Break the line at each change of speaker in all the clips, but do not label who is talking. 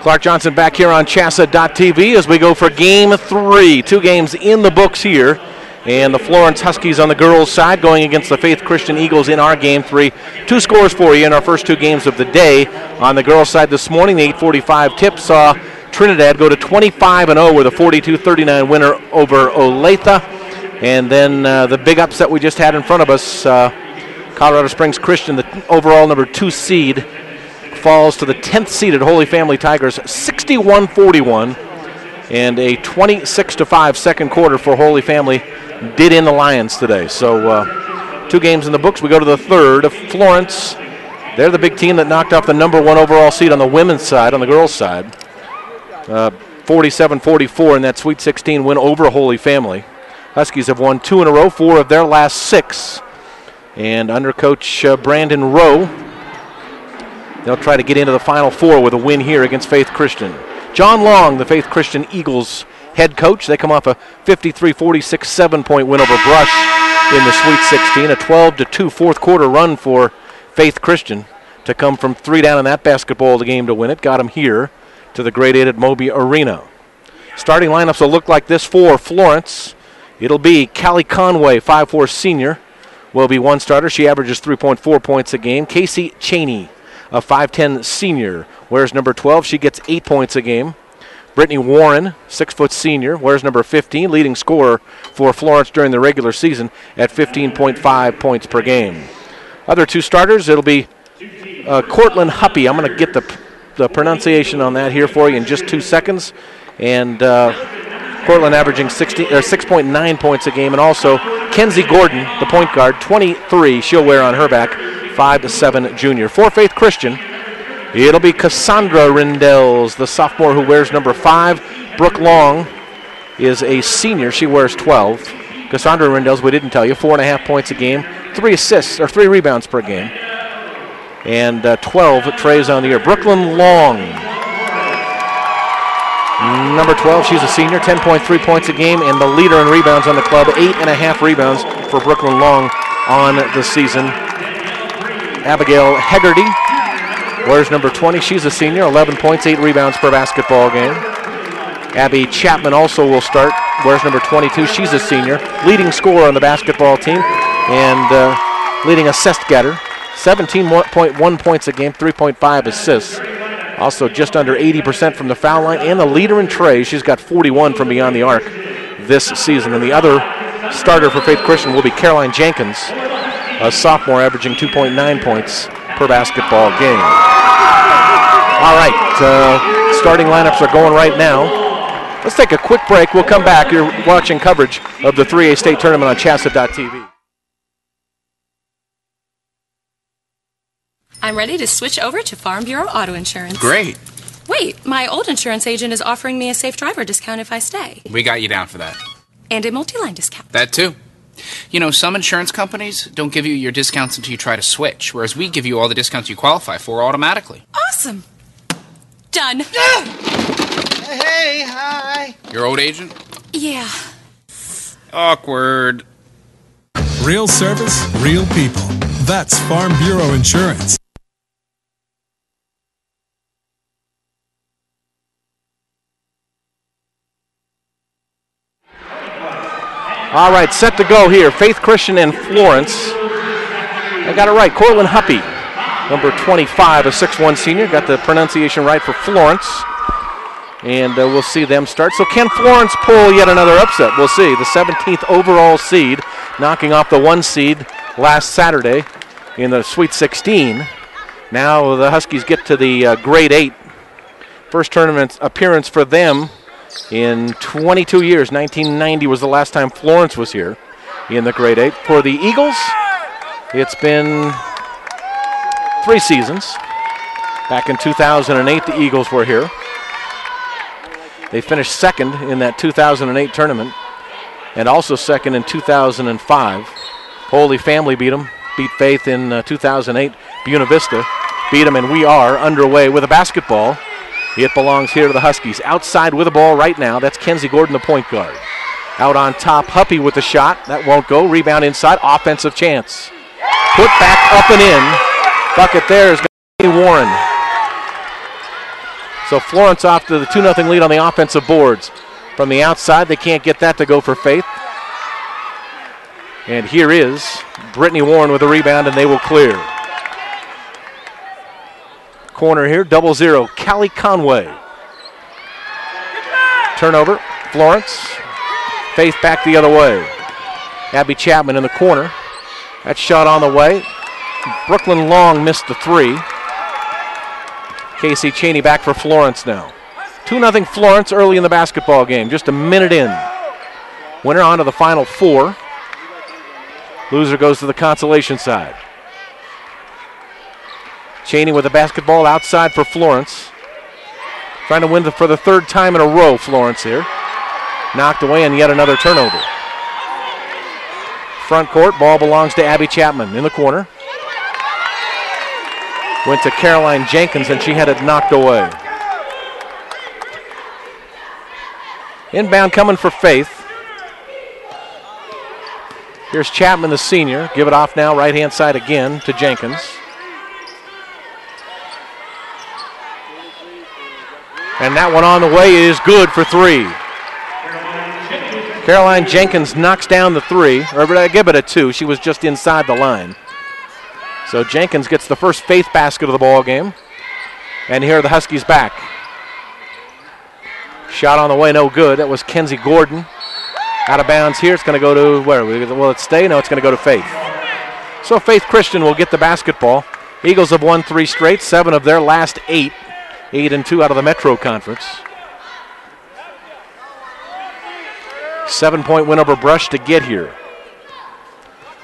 Clark Johnson back here on CHSAA.tv as we go for Game 3. 2 games in the books here. And the Florence Huskies on the girls' side going against the Faith Christian Eagles in our Game 3. 2 scores for you in our first 2 games of the day. On the girls' side this morning, the 8:45 tip saw Trinidad go to 25-0 with a 42-39 winner over Olathe. And then the big upset we just had in front of us, Colorado Springs Christian, the overall number 2 seed, falls to the 10th seeded Holy Family Tigers, 61-41, and a 26-5 second quarter for Holy Family did in the Lions today. So 2 games in the books. We go to the third. Florence, they're the big team that knocked off the number 1 overall seed on the women's side, on the girls' side, 47-44 in that Sweet 16 win over Holy Family. Huskies have won 2 in a row, 4 of their last 6, and under Coach Brandon Rowe, they'll try to get into the Final Four with a win here against Faith Christian. John Long, the Faith Christian Eagles head coach, they come off a 53-46 7-point win over Brush in the Sweet 16, a 12-2 fourth quarter run for Faith Christian to come from 3 down in that basketball game to win it. Got them here to the grade 8 at Moby Arena. Starting lineups will look like this for Florence. It'll be Callie Conway, 5'4" senior, will be one starter. She averages 3.4 points a game. Casey Cheney, a 5'10" senior, wears number 12. She gets 8 points a game. Brittany Warren, 6' senior, wears number 15, leading scorer for Florence during the regular season at 15.5 points per game. Other 2 starters, it'll be Cortland Huppy. I'm going to get the pronunciation on that here for you in just 2 seconds. And Cortland averaging 6.9 points a game. And also Kenzie Gordon, the point guard, 23, she'll wear on her back, 5'7" junior. For Faith Christian, it'll be Cassandra Rindels, the sophomore who wears number 5. Brooke Long is a senior. She wears 12. Cassandra Rindels, we didn't tell you, 4.5 points a game, 3 rebounds per game, and 12 trays on the year. Brooklyn Long, number 12, she's a senior, 10.3 points a game, and the leader in rebounds on the club, 8.5 rebounds for Brooklyn Long on the season. Abigail Hegarty wears number 20. She's a senior, 11 points, 8 rebounds per basketball game. Abby Chapman also will start, wears number 22. She's a senior, leading scorer on the basketball team and leading assist getter. 17.1 points a game, 3.5 assists. Also just under 80% from the foul line and the leader in trays. She's got 41 from beyond the arc this season. And the other starter for Faith Christian will be Caroline Jenkins, a sophomore averaging 2.9 points per basketball game. All right, starting lineups are going right now. Let's take a quick break. We'll come back. You're watching coverage of the 3A state tournament on CHSAA.tv.
I'm ready to switch over to Farm Bureau Auto Insurance.
Great.
Wait, my old insurance agent is offering me a safe driver discount if I stay.
We got you down for that.
And a multi-line discount.
That too. You know, some insurance companies don't give you your discounts until you try to switch, whereas we give you all the discounts you qualify for automatically.
Awesome. Done.
Hey, hi.
Your old agent?
Yeah.
Awkward.
Real service, real people. That's Farm Bureau Insurance.
All right, set to go here. Faith Christian and Florence. I got it right. Cortland Huppy, number 25, a 6'1" senior. Got the pronunciation right for Florence. And we'll see them start. So can Florence pull yet another upset? We'll see. The 17th overall seed, knocking off the 1 seed last Saturday in the Sweet 16. Now the Huskies get to the grade 8. First tournament appearance for them in 22 years. 1990 was the last time Florence was here in the grade 8. For the Eagles, it's been 3 seasons. Back in 2008, the Eagles were here. They finished second in that 2008 tournament and also second in 2005. Holy Family beat them, beat Faith in 2008. Buena Vista beat them, and we are underway with a basketball. It belongs here to the Huskies. Outside with the ball right now, that's Kenzie Gordon, the point guard. Out on top, Huppy with the shot. That won't go. Rebound inside, offensive chance. Put back up and in. Bucket there is going to be Warren. So Florence off to the 2-0 lead on the offensive boards. From the outside, they can't get that to go for Faith. And here is Brittany Warren with a rebound, and they will clear. Corner here, 0-0, Callie Conway. Turnover, Florence. Faith back the other way. Abby Chapman in the corner. That shot on the way. Brooklyn Long missed the three. Casey Cheney back for Florence now. 2-0 Florence early in the basketball game, just a minute in. Winner on to the Final Four. Loser goes to the consolation side. Cheney with the basketball outside for Florence. Trying to win for the third time in a row, Florence here. Knocked away and yet another turnover. Front court, ball belongs to Abby Chapman in the corner. Went to Caroline Jenkins and she had it knocked away. Inbound coming for Faith. Here's Chapman, the senior. Give it off now, right-hand side again to Jenkins. And that one on the way is good for three. Caroline Jenkins knocks down the three, or I give it a two. She was just inside the line. So Jenkins gets the first Faith basket of the ball game. And here are the Huskies back. Shot on the way, no good. That was Kenzie Gordon. Out of bounds here. It's going to go to where? Will it stay? No, it's going to go to Faith. So Faith Christian will get the basketball. Eagles have won 3 straight, 7 of their last 8. 8-2 out of the Metro Conference. 7-point win over Brush to get here.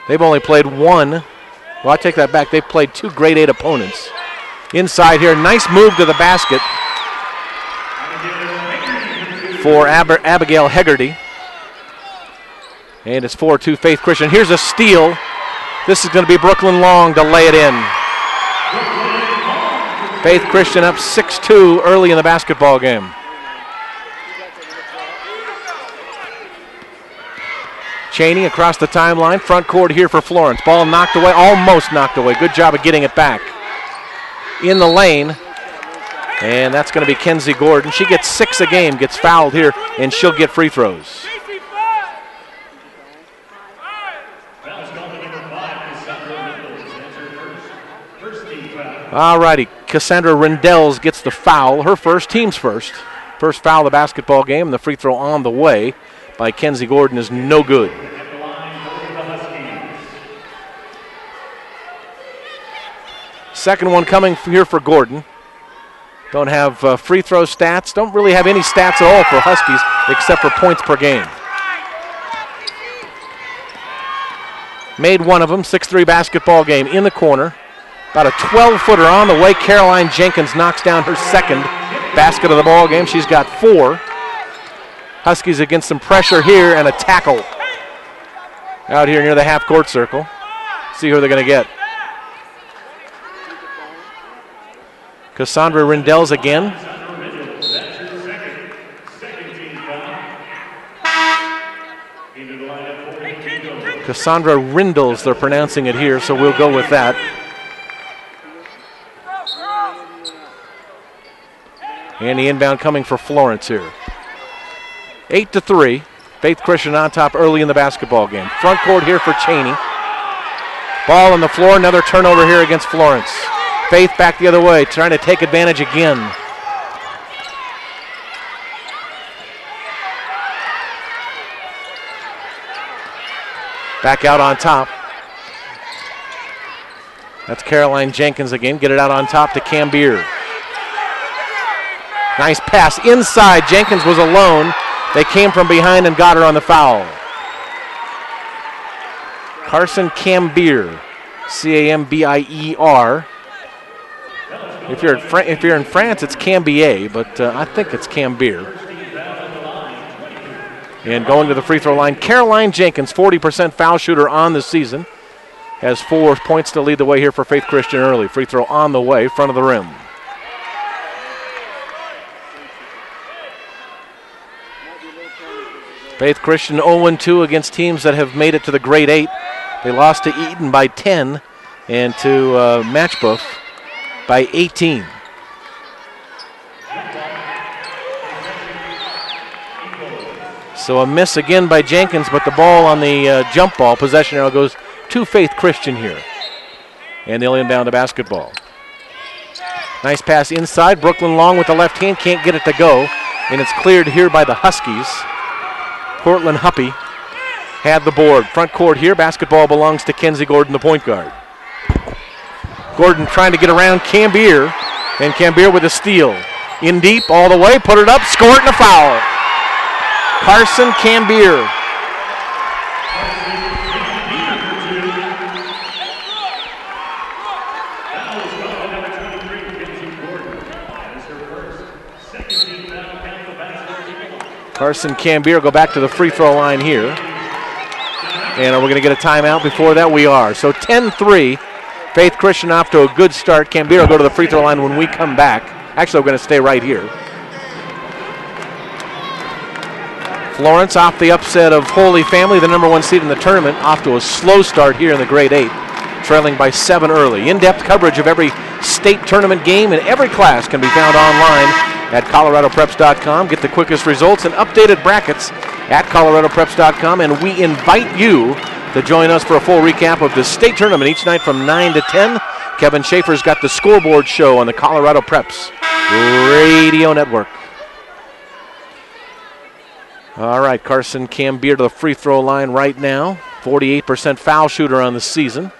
They've only played one. Well, I take that back. They've played 2 grade 8 opponents. Inside here, nice move to the basket for Abigail Hegarty. And it's 4-2 Faith Christian. Here's a steal. This is going to be Brooklyn Long to lay it in. Faith Christian up 6-2 early in the basketball game. Cheney across the timeline, front court here for Florence. Ball knocked away, almost knocked away. Good job of getting it back. In the lane, and that's going to be Kenzie Gordon. She gets 6 a game, gets fouled here, and she'll get free throws. All righty, Cassandra Rendells gets the foul, her first, team's first. First foul of the basketball game, and the free throw on the way by Kenzie Gordon is no good. Second one coming here for Gordon. Don't have free throw stats, don't really have any stats at all for Huskies except for points per game. Made one of them, 6-3 basketball game in the corner. About a 12-footer on the way. Caroline Jenkins knocks down her second basket of the ball game. She's got 4. Huskies against some pressure here and a tackle out here near the half-court circle. See who they're going to get. Cassandra Rendells again. Cassandra Rendells, they're pronouncing it here, so we'll go with that. And the inbound coming for Florence here. 8-3. Faith Christian on top early in the basketball game. Front court here for Cheney. Ball on the floor, another turnover here against Florence. Faith back the other way, trying to take advantage again. Back out on top. That's Caroline Jenkins again. Get it out on top to Cambier. Nice pass inside. Jenkins was alone. They came from behind and got her on the foul. Carson Cambier, C-A-M-B-I-E-R. If you're in France, it's Cambier, but I think it's Cambier. And going to the free throw line, Caroline Jenkins, 40% foul shooter on the season, has 4 points to lead the way here for Faith Christian early. Free throw on the way, front of the rim. Faith Christian 0-2 against teams that have made it to the grade 8. They lost to Eaton by 10 and to Matchbook by 18. So a miss again by Jenkins, but the ball on the jump ball, possession arrow, goes to Faith Christian here. And they'll inbound the basketball. Nice pass inside. Brooklyn Long with the left hand, can't get it to go. And it's cleared here by the Huskies. Cortland Huppy had the board. Front court here. Basketball belongs to Kenzie Gordon, the point guard. Gordon trying to get around Cambier. And Cambier with a steal. In deep, all the way, put it up, score it, and a foul. Carson Cambier. Carson Cambier go back to the free throw line here. And are we going to get a timeout before that? We are. So 10-3. Faith Christian off to a good start. Cambier will go to the free throw line when we come back. Actually, we're going to stay right here. Florence off the upset of Holy Family, the number 1 seed in the tournament, off to a slow start here in the grade 8, trailing by 7 early. In-depth coverage of every state tournament game in every class can be found online at coloradopreps.com. Get the quickest results and updated brackets at coloradopreps.com, and we invite you to join us for a full recap of the state tournament each night from 9 to 10. Kevin Schaefer's got the scoreboard show on the Colorado Preps Radio Network. All right, Carson Cambier to the free throw line right now. 48% foul shooter on the season.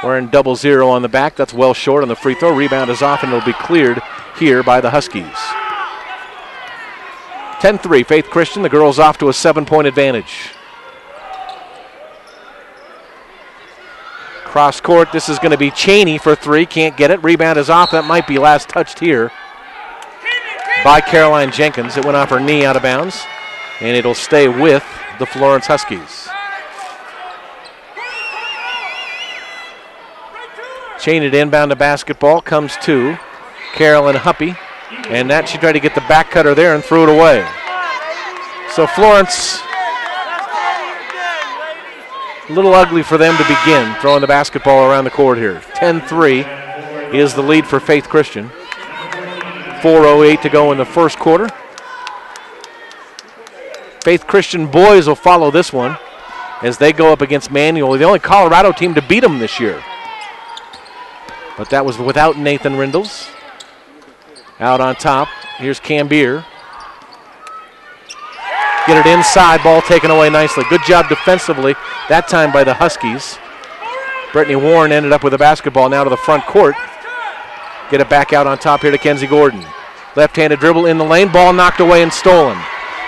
Wearing 00 on the back. That's well short on the free throw. Rebound is off, and it'll be cleared here by the Huskies. 10-3, Faith Christian. The girls off to a 7-point advantage. Cross court, this is going to be Cheney for 3. Can't get it. Rebound is off. That might be last touched here by Caroline Jenkins. It went off her knee out of bounds, and it'll stay with the Florence Huskies. Cheney to inbound the basketball, comes to Carolyn Huppy, and that she tried to get the back cutter there and threw it away. So Florence, a little ugly for them to begin, throwing the basketball around the court here. 10-3 is the lead for Faith Christian. 4:08 to go in the first quarter. Faith Christian boys will follow this one as they go up against Manual, the only Colorado team to beat them this year. But that was without Nathan Rindles. Out on top, here's Cambier. Get it inside, ball taken away nicely. Good job defensively, that time by the Huskies. Brittany Warren ended up with the basketball now to the front court. Get it back out on top here to Kenzie Gordon. Left-handed dribble in the lane, ball knocked away and stolen.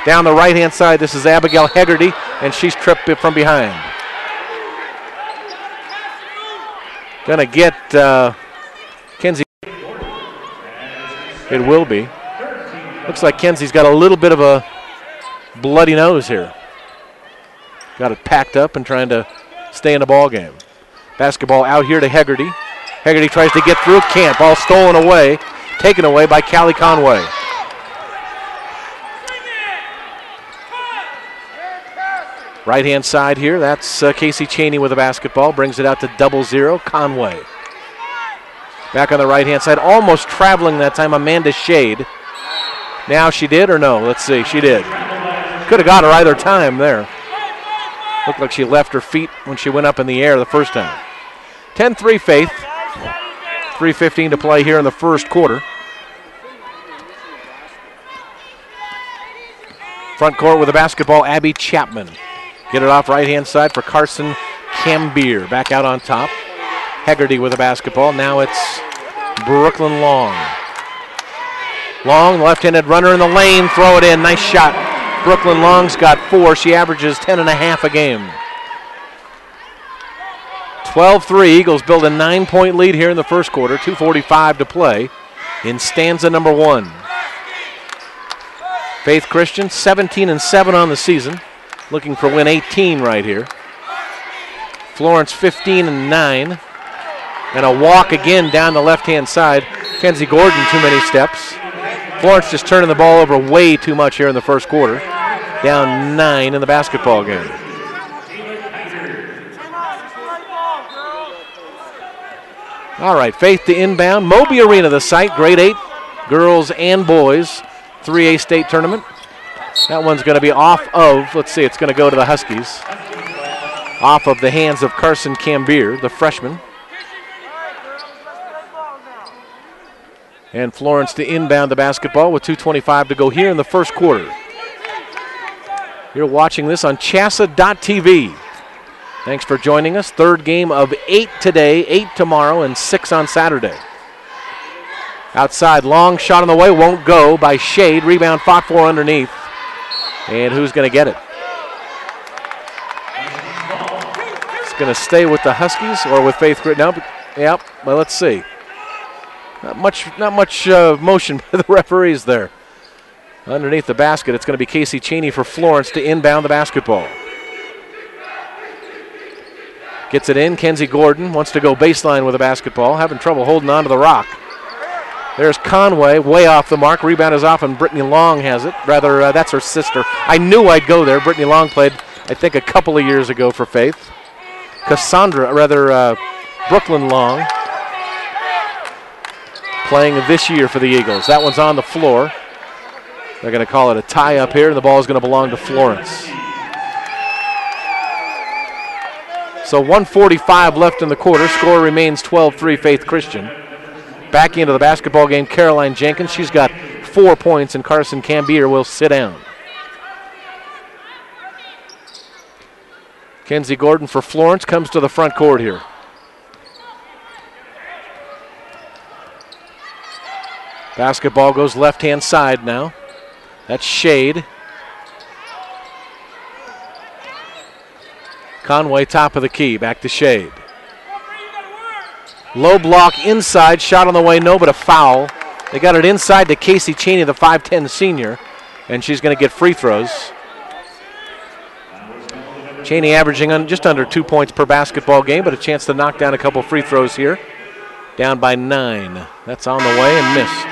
Down the right-hand side, this is Abigail Hegarty, and she's tripped from behind. Gonna get Kenzie. It will be. Looks like Kenzie's got a little bit of a bloody nose here. Got it packed up and trying to stay in the ball game. Basketball out here to Hegarty. Hegarty tries to get through, can't. Ball stolen away, taken away by Callie Conway. Right-hand side here, that's Casey Cheney with the basketball. Brings it out to 0-0, Conway. Back on the right-hand side, almost traveling that time, Amanda Shade. Now she did or no? Let's see, she did. Could have got her either time there. Looked like she left her feet when she went up in the air the first time. 10-3 Faith. 3:15 to play here in the first quarter. Front court with the basketball, Abby Chapman. Get it off right-hand side for Carson Cambier. Back out on top. Hegarty with the basketball. Now it's Brooklyn Long. Long, left-handed runner in the lane. Throw it in. Nice shot. Brooklyn Long's got 4. She averages 10.5 a game. 12-3. Eagles build a 9-point lead here in the first quarter. 2:45 to play in stanza number 1. Faith Christian, 17-7 on the season. Looking for win 18 right here. Florence 15-9. And a walk again down the left-hand side. Kenzie Gordon, too many steps. Florence just turning the ball over way too much here in the first quarter. Down 9 in the basketball game. All right, Faith to inbound. Moby Arena, the site, grade 8, girls and boys, 3A state tournament. That one's going to be off of, let's see, it's going to go to the Huskies. Off of the hands of Carson Cambier, the freshman. And Florence to inbound the basketball with 2:25 to go here in the first quarter. You're watching this on CHSAA.tv. Thanks for joining us. Third game of 8 today, 8 tomorrow, and 6 on Saturday. Outside, long shot on the way, won't go by Shade. Rebound fought for underneath. And who's going to get it? It's going to stay with the Huskies or with Faith Grit now. Yep, well, let's see. Not much motion by the referees there. Underneath the basket, it's going to be Casey Cheney for Florence to inbound the basketball. Gets it in. Kenzie Gordon wants to go baseline with the basketball. Having trouble holding on to the rock. There's Conway, way off the mark. Rebound is off, and Brittany Long has it. Rather, that's her sister. I knew I'd go there. Brittany Long played, I think, a couple of years ago for Faith. Brooklyn Long playing this year for the Eagles. That one's on the floor. They're going to call it a tie up here, and the ball is going to belong to Florence. So 1:45 left in the quarter. Score remains 12-3 Faith Christian. Back into the basketball game, Caroline Jenkins. She's got 4 points, and Carson Cambier will sit down. Kenzie Gordon for Florence comes to the front court here. Basketball goes left-hand side now. That's Shade. Conway, top of the key, back to Shade. Low block inside, shot on the way, no, but a foul. They got it inside to Casey Cheney, the 5'10 senior, and she's going to get free throws. Cheney averaging just under 2 points per basketball game, but a chance to knock down a couple free throws here. Down by 9. That's on the way and missed.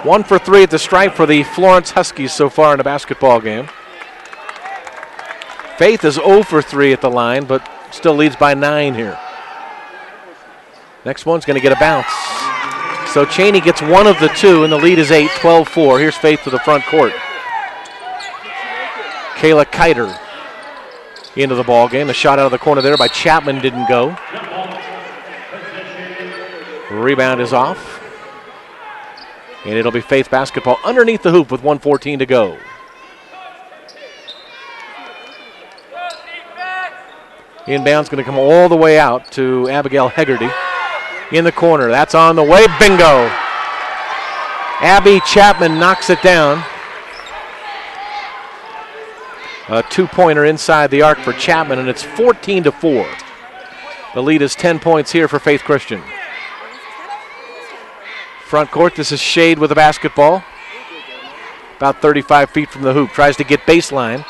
1 for 3 at the stripe for the Florence Huskies so far in the basketball game. Faith is 0 for 3 at the line, but still leads by 9 here. Next one's going to get a bounce. So Cheney gets one of the two, and the lead is 8, 12-4. Here's Faith to the front court. Kayla Kiter into the ball game. The shot out of the corner there by Chapman didn't go. Rebound is off. And it'll be Faith basketball underneath the hoop with 1:14 to go. Inbound's going to come all the way out to Abigail Hegarty in the corner. That's on the way. Bingo. Abby Chapman knocks it down. A two-pointer inside the arc for Chapman, and it's 14-4. The lead is 10 points here for Faith Christian. Front court, this is Shade with the basketball. About 35 feet from the hoop. Tries to get baseline.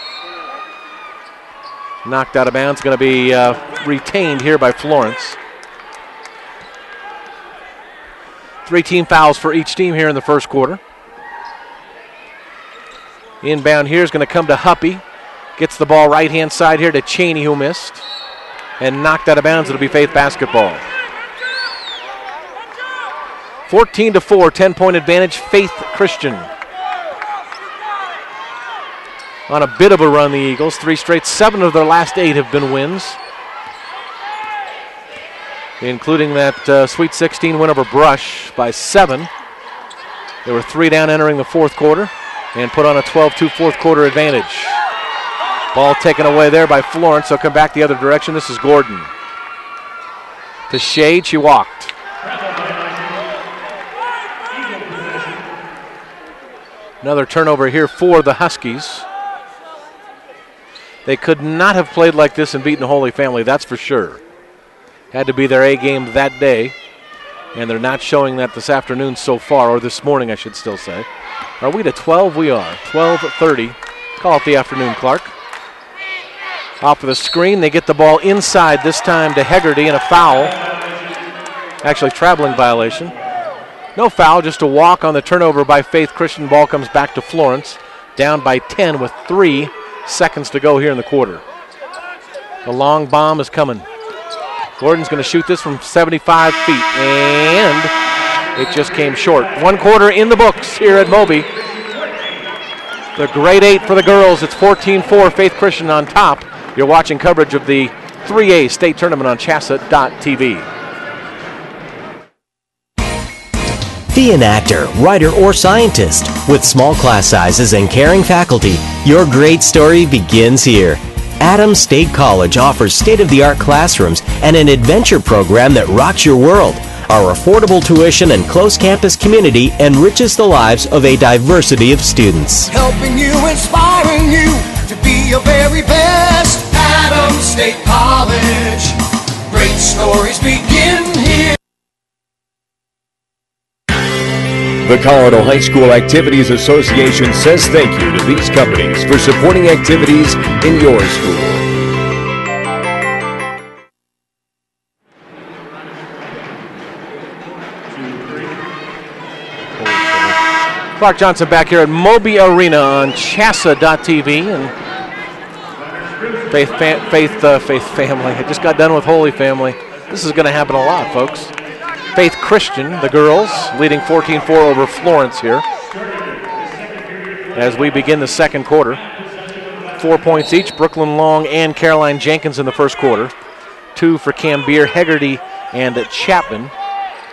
Knocked out of bounds. Going to be retained here by Florence. 3 team fouls for each team here in the first quarter. Inbound here is going to come to Huppy. Gets the ball right-hand side here to Cheney, who missed. And knocked out of bounds. It'll be Faith basketball. 14-4, 10-point advantage, Faith Christian. On a bit of a run, the Eagles. 3 straight, 7 of their last 8 have been wins. Including that Sweet 16 win over Brush by 7. They were 3 down entering the fourth quarter and put on a 12-2 fourth quarter advantage. Ball taken away there by Florence. They'll come back the other direction. This is Gordon. To Shade, she walked. Another turnover here for the Huskies. They could not have played like this and beaten the Holy Family, that's for sure. Had to be their A game that day, and they're not showing that this afternoon so far, or this morning I should still say. Are we to 12? We are. 12:30. Call it the afternoon, Clark. Off of the screen, they get the ball inside this time to Hegarty, and a foul. Actually, traveling violation. No foul, just a walk on the turnover by Faith Christian. Ball comes back to Florence, down by 10 with 3 seconds to go here in the quarter. The long bomb is coming. Gordon's going to shoot this from 75 feet, and It just came short. 1 quarter in the books here at Moby. The grade 8 for the girls. It's 14-4, Faith Christian on top. You're watching coverage of the 3A state tournament on CHSAA.tv.
Be an actor, writer, or scientist. With small class sizes and caring faculty, your great story begins here. Adams State College offers state-of-the-art classrooms and an adventure program that rocks your world. Our affordable tuition and close campus community enriches the lives of a diversity of students.
Helping you, inspiring you to be your very best. Adams State College. Great stories begin here.
The Colorado High School Activities Association says thank you to these companies for supporting activities in your school.
Clark Johnson back here at Moby Arena on CHSAA.tv. And Faith Family. I just got done with Holy Family. This is going to happen a lot, folks. Faith Christian, the girls, leading 14-4 over Florence here as we begin the second quarter. 4 points each, Brooklyn Long and Caroline Jenkins in the first quarter. 2 for Cambier, Hegarty, and Chapman.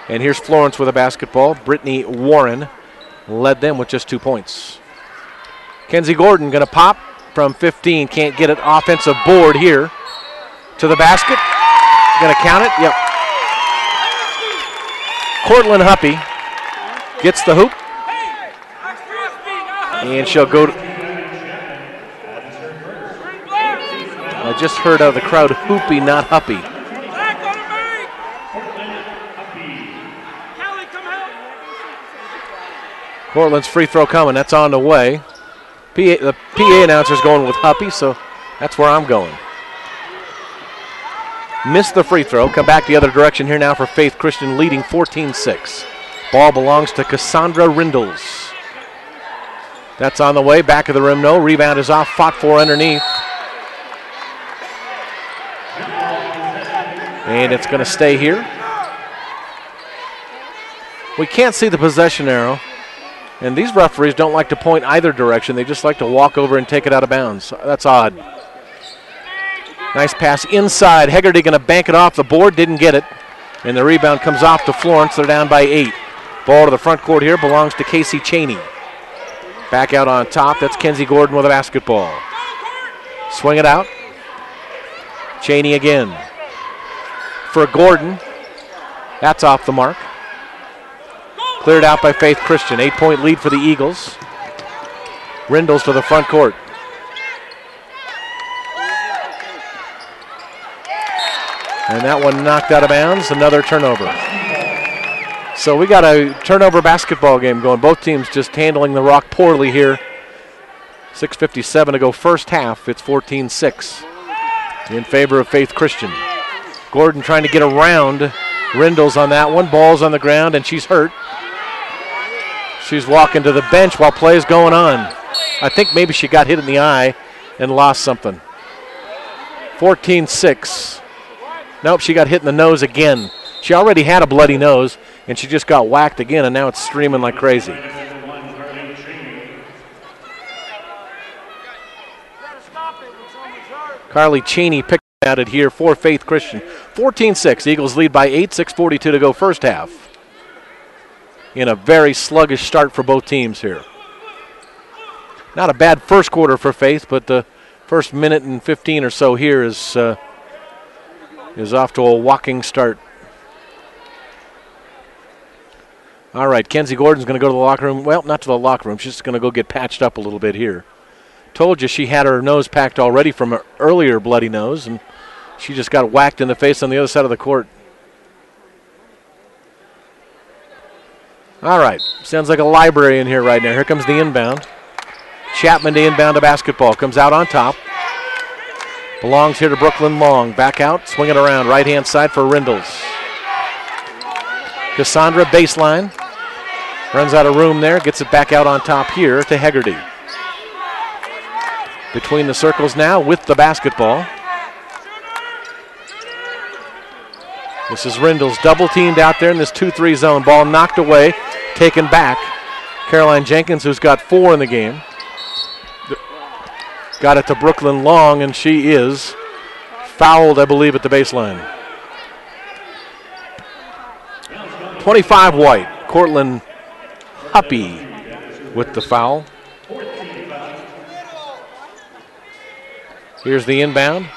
And here's Florence with a basketball. Brittany Warren led them with just 2 points. Kenzie Gordon going to pop from 15. Can't get it. Offensive board here to the basket. Going to count it. Yep. Cortland Huppy gets the hoop. And she'll go to... I just heard out of the crowd, Hoopy, not Huppy. Cortland's free throw coming. That's on the way. The PA announcer's going with Huppy, so that's where I'm going. Missed the free throw. Come back the other direction here now for Faith Christian, leading 14-6. Ball belongs to Cassandra Rindles. That's on the way. Back of the rim, no. Rebound is off. Fought for underneath. And it's going to stay here. We can't see the possession arrow. And these referees don't like to point either direction. They just like to walk over and take it out of bounds. That's odd. Nice pass inside. Hegarty going to bank it off the board. Didn't get it. And the rebound comes off to Florence. They're down by 8. Ball to the front court here belongs to Casey Cheney. Back out on top. That's Kenzie Gordon with a basketball. Swing it out. Cheney again. For Gordon. That's off the mark. Cleared out by Faith Christian. 8-point lead for the Eagles. Rindles to the front court. And that one knocked out of bounds. Another turnover. So we got a turnover basketball game going. Both teams just handling the rock poorly here. 6:57 to go first half. It's 14-6 in favor of Faith Christian. Gordon trying to get around Rindles on that one. Ball's on the ground and she's hurt. She's walking to the bench while play is going on. I think maybe she got hit in the eye and lost something. 14-6. Nope, she got hit in the nose again. She already had a bloody nose, and she just got whacked again, and now it's streaming like crazy. Carly Cheney picked at it here for Faith Christian. 14-6. Eagles lead by 8, 6:42 to go first half. In a very sluggish start for both teams here. Not a bad first quarter for Faith, but the first minute and 15 or so here is off to a walking start. All right, Kenzie Gordon's going to go to the locker room. Well, not to the locker room. She's just going to go get patched up a little bit here. Told you she had her nose packed already from her earlier bloody nose, and she just got whacked in the face on the other side of the court. All right, sounds like a library in here right now. Here comes the inbound. Chapman to inbound a basketball. Comes out on top. Belongs here to Brooklyn Long. Back out, swing it around. Right-hand side for Rindles. Cassandra baseline. Runs out of room there. Gets it back out on top here to Hegarty. Between the circles now with the basketball. This is Rindles double teamed out there in this 2-3 zone. Ball knocked away, taken back. Caroline Jenkins, who's got 4 in the game. Got it to Brooklyn Long, and she is fouled, I believe, at the baseline. 25 white. Cortland Huppy with the foul. Here's the inbound.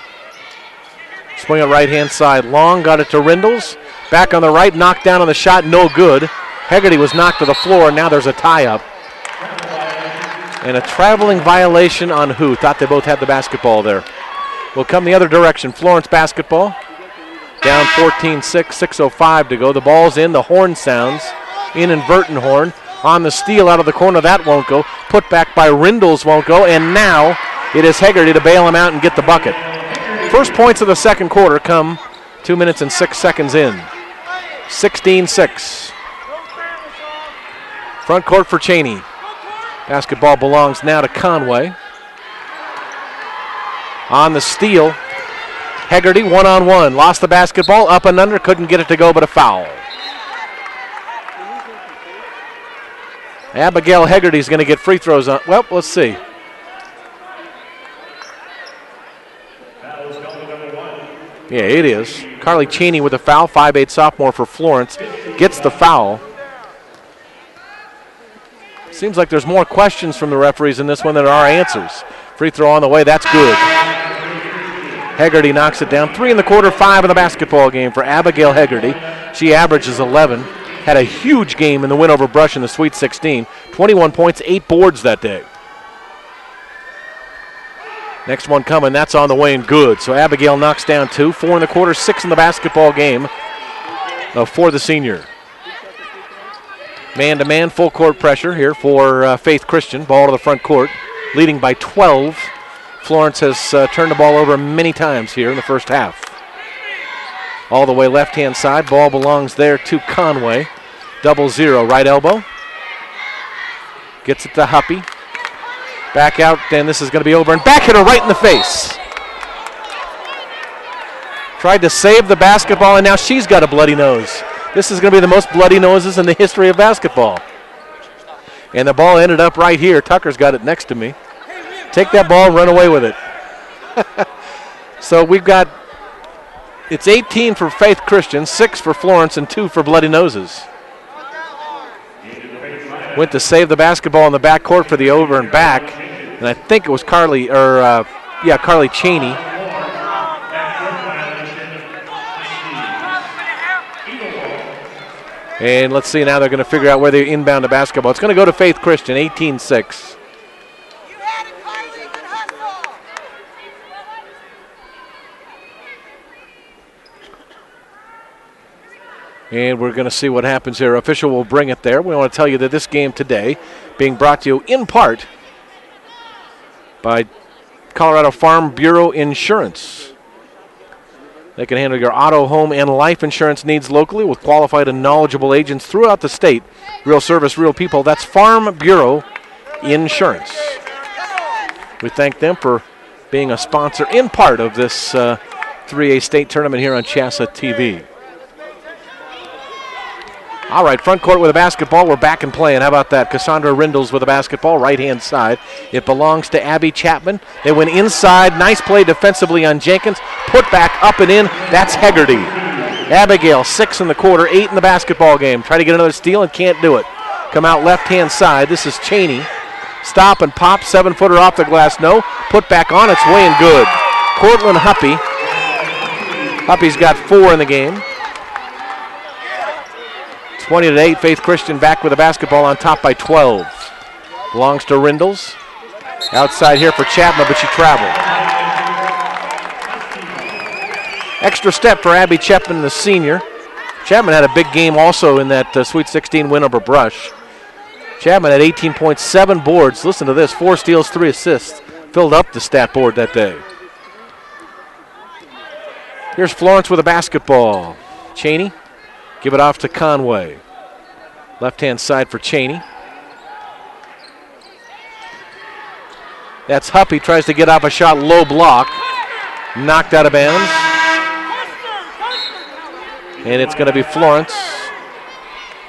Swing it right-hand side. Long got it to Rindles. Back on the right, knocked down on the shot, no good. Hegarty was knocked to the floor, and now there's a tie-up. And a traveling violation on who? Thought they both had the basketball there. Will come the other direction. Florence basketball. Down 14-6, 6:05 to go. The ball's in, the horn sounds. Inadvertent horn. On the steal out of the corner, that won't go. Put back by Rindles won't go, and now it is Hegarty to bail him out and get the bucket. First points of the second quarter come 2 minutes and 6 seconds in. 16-6. Front court for Cheney. Basketball belongs now to Conway. On the steal, Hegarty one-on-one. Lost the basketball, up and under, couldn't get it to go, but a foul. Abigail Hegarty's going to get free throws on. Well, let's see. Yeah, it is. Carly Cheney with a foul, 5'8" sophomore for Florence, gets the foul. Seems like there's more questions from the referees in this one than there are answers. Free throw on the way, that's good. Hegarty knocks it down. 3 in the quarter, 5 in the basketball game for Abigail Hegarty. She averages 11. Had a huge game in the win over Brush in the Sweet 16. 21 points, 8 boards that day. Next one coming, that's on the way and good. So Abigail knocks down 2. 4 in the quarter, 6 in the basketball game for the senior. Man-to-man, full court pressure here for Faith Christian. Ball to the front court, leading by 12. Florence has turned the ball over many times here in the first half. All the way left-hand side. Ball belongs there to Conway. 0-0, right elbow. Gets it to Huppy. Back out, and this is going to be over. And back hitter right in the face. Tried to save the basketball, and now she's got a bloody nose. This is going to be the most bloody noses in the history of basketball. And the ball ended up right here. Tucker's got it next to me. Take that ball, run away with it. So we've got, it's 18 for Faith Christian, 6 for Florence, and 2 for bloody noses. Went to save the basketball in the backcourt for the over and back, and I think it was Carly Cheney. And let's see, now they're going to figure out where they inbound the basketball. It's going to go to Faith Christian, 18-6. And we're going to see what happens here. Official will bring it there. We want to tell you that this game today being brought to you in part by Colorado Farm Bureau Insurance. They can handle your auto, home, and life insurance needs locally with qualified and knowledgeable agents throughout the state. Real service, real people. That's Farm Bureau Insurance. We thank them for being a sponsor in part of this 3A state tournament here on CHSAA TV. All right, front court with a basketball. We're back and playing. How about that? Cassandra Rindles with a basketball, right-hand side. It belongs to Abby Chapman. They went inside. Nice play defensively on Jenkins. Put back up and in. That's Hegarty. Abigail, 6 in the quarter, 8 in the basketball game. Try to get another steal and can't do it. Come out left-hand side. This is Cheney. Stop and pop. 7-footer off the glass. No. Put back on its way and good. Cortland Huppy. Huppy's got 4 in the game. 20-8, Faith Christian back with the basketball on top by 12. Belongs to Rindles. Outside here for Chapman, but she traveled. Extra step for Abby Chapman, the senior. Chapman had a big game also in that Sweet 16 win over Brush. Chapman had 18.7 boards. Listen to this, 4 steals, 3 assists. Filled up the stat board that day. Here's Florence with a basketball. Cheney. Give it off to Conway. Left-hand side for Cheney. That's Huppy, tries to get off a shot, low block. Knocked out of bounds. And it's going to be Florence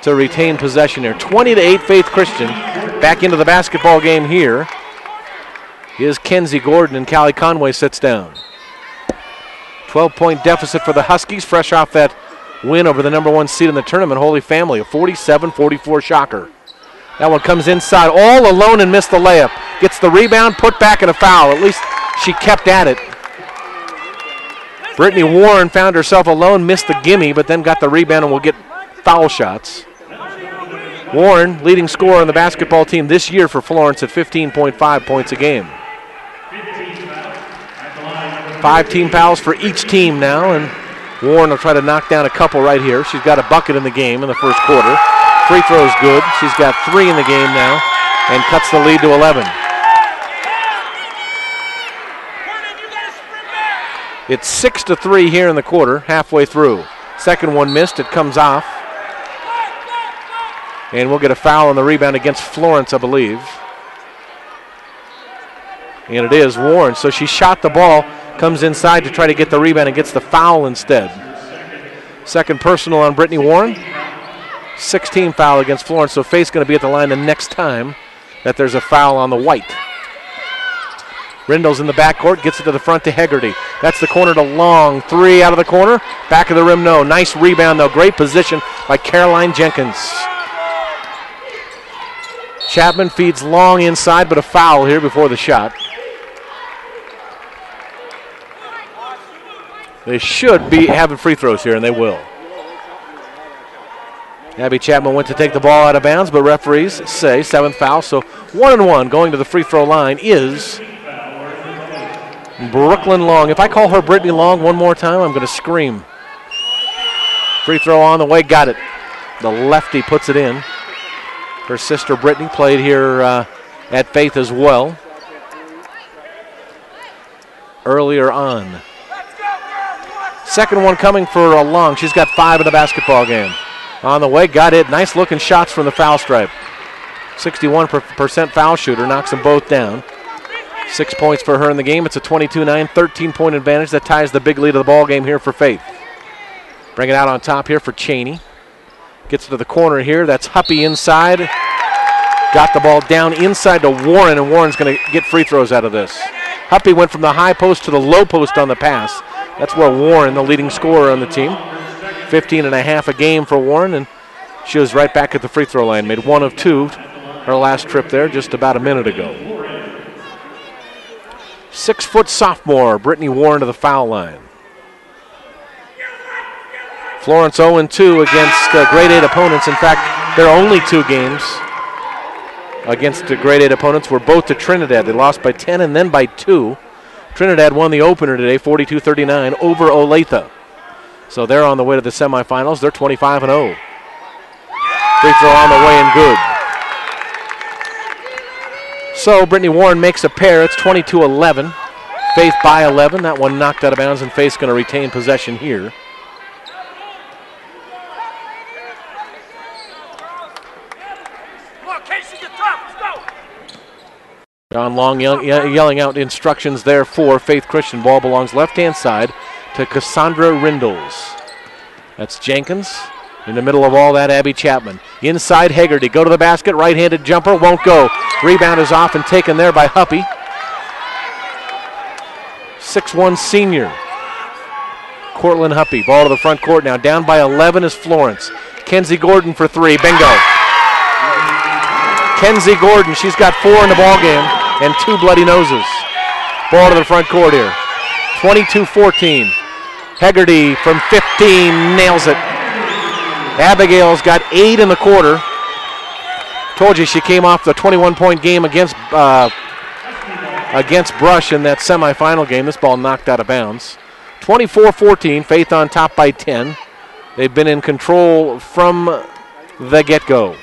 to retain possession here. 20-8 Faith Christian. Back into the basketball game here is Kenzie Gordon, and Callie Conway sits down. 12-point deficit for the Huskies, fresh off that win over the #1 seed in the tournament, Holy Family, a 47-44 shocker. That one comes inside all alone and missed the layup. Gets the rebound, put back, and a foul. At least she kept at it. Brittany Warren found herself alone, missed the gimme, but then got the rebound and will get foul shots. Warren, leading scorer on the basketball team this year for Florence at 15.5 points a game. 5 team fouls for each team now, and Warren will try to knock down a couple right here. She's got a bucket in the game in the first quarter. Free throw's good. She's got 3 in the game now and cuts the lead to 11. It's 6-3 here in the quarter, halfway through. Second one missed, it comes off. And we'll get a foul on the rebound against Florence, I believe. And it is Warren. So she shot the ball, comes inside to try to get the rebound and gets the foul instead. Second personal on Brittany Warren. 16 foul against Florence, so Faith's going to be at the line the next time that there's a foul on the white. Rindle's in the backcourt, gets it to the front to Hegarty. That's the corner to Long. 3 out of the corner. Back of the rim, no. Nice rebound, though. Great position by Caroline Jenkins. Chapman feeds Long inside, but a foul here before the shot. They should be having free throws here, and they will. Abby Chapman went to take the ball out of bounds, but referees say 7th foul, so 1-1 going to the free throw line is Brooklyn Long. If I call her Brittany Long one more time, I'm going to scream. Free throw on the way, got it. The lefty puts it in. Her sister Brittany played here at Faith as well earlier on. Second one coming for Long. She's got 5 in the basketball game. On the way, got it. Nice looking shots from the foul stripe. 61% foul shooter, knocks them both down. 6 points for her in the game. It's a 22-9, 13-point advantage that ties the big lead of the ball game here for Faith. Bring it out on top here for Cheney. Gets to the corner here. That's Huppy inside. Got the ball down inside to Warren, and Warren's going to get free throws out of this. Huppy went from the high post to the low post on the pass. That's where Warren, the leading scorer on the team. 15.5 a game for Warren, and she was right back at the free throw line. Made 1 of 2 her last trip there just about a minute ago. 6-foot sophomore, Brittany Warren to the foul line. Florence 0-2 against grade 8 opponents. In fact, their only 2 games against the grade 8 opponents were both to Trinidad. They lost by 10 and then by 2. Trinidad won the opener today, 42-39 over Olathe. So they're on the way to the semifinals. They're 25-0. Free throw on the way and good. So Brittany Warren makes a pair. It's 22-11. Faith by 11. That one knocked out of bounds, and Faith's going to retain possession here. John Long yelling out instructions there for Faith Christian. Ball belongs left-hand side to Cassandra Rindles. That's Jenkins. In the middle of all that, Abby Chapman. Inside Hegarty, go to the basket, right-handed jumper, won't go. Rebound is off and taken there by Huppy. 6'1" senior. Cortland Huppy, ball to the front court now. Down by 11 is Florence. Kenzie Gordon for 3, bingo. Kenzie Gordon, she's got 4 in the ball game and 2 bloody noses. Ball to the front court here. 22-14. Hegarty from 15 nails it. Abigail's got 8 in the quarter. Told you she came off the 21-point game against Brush in that semifinal game. This ball knocked out of bounds. 24-14, Faith on top by 10. They've been in control from the get-go.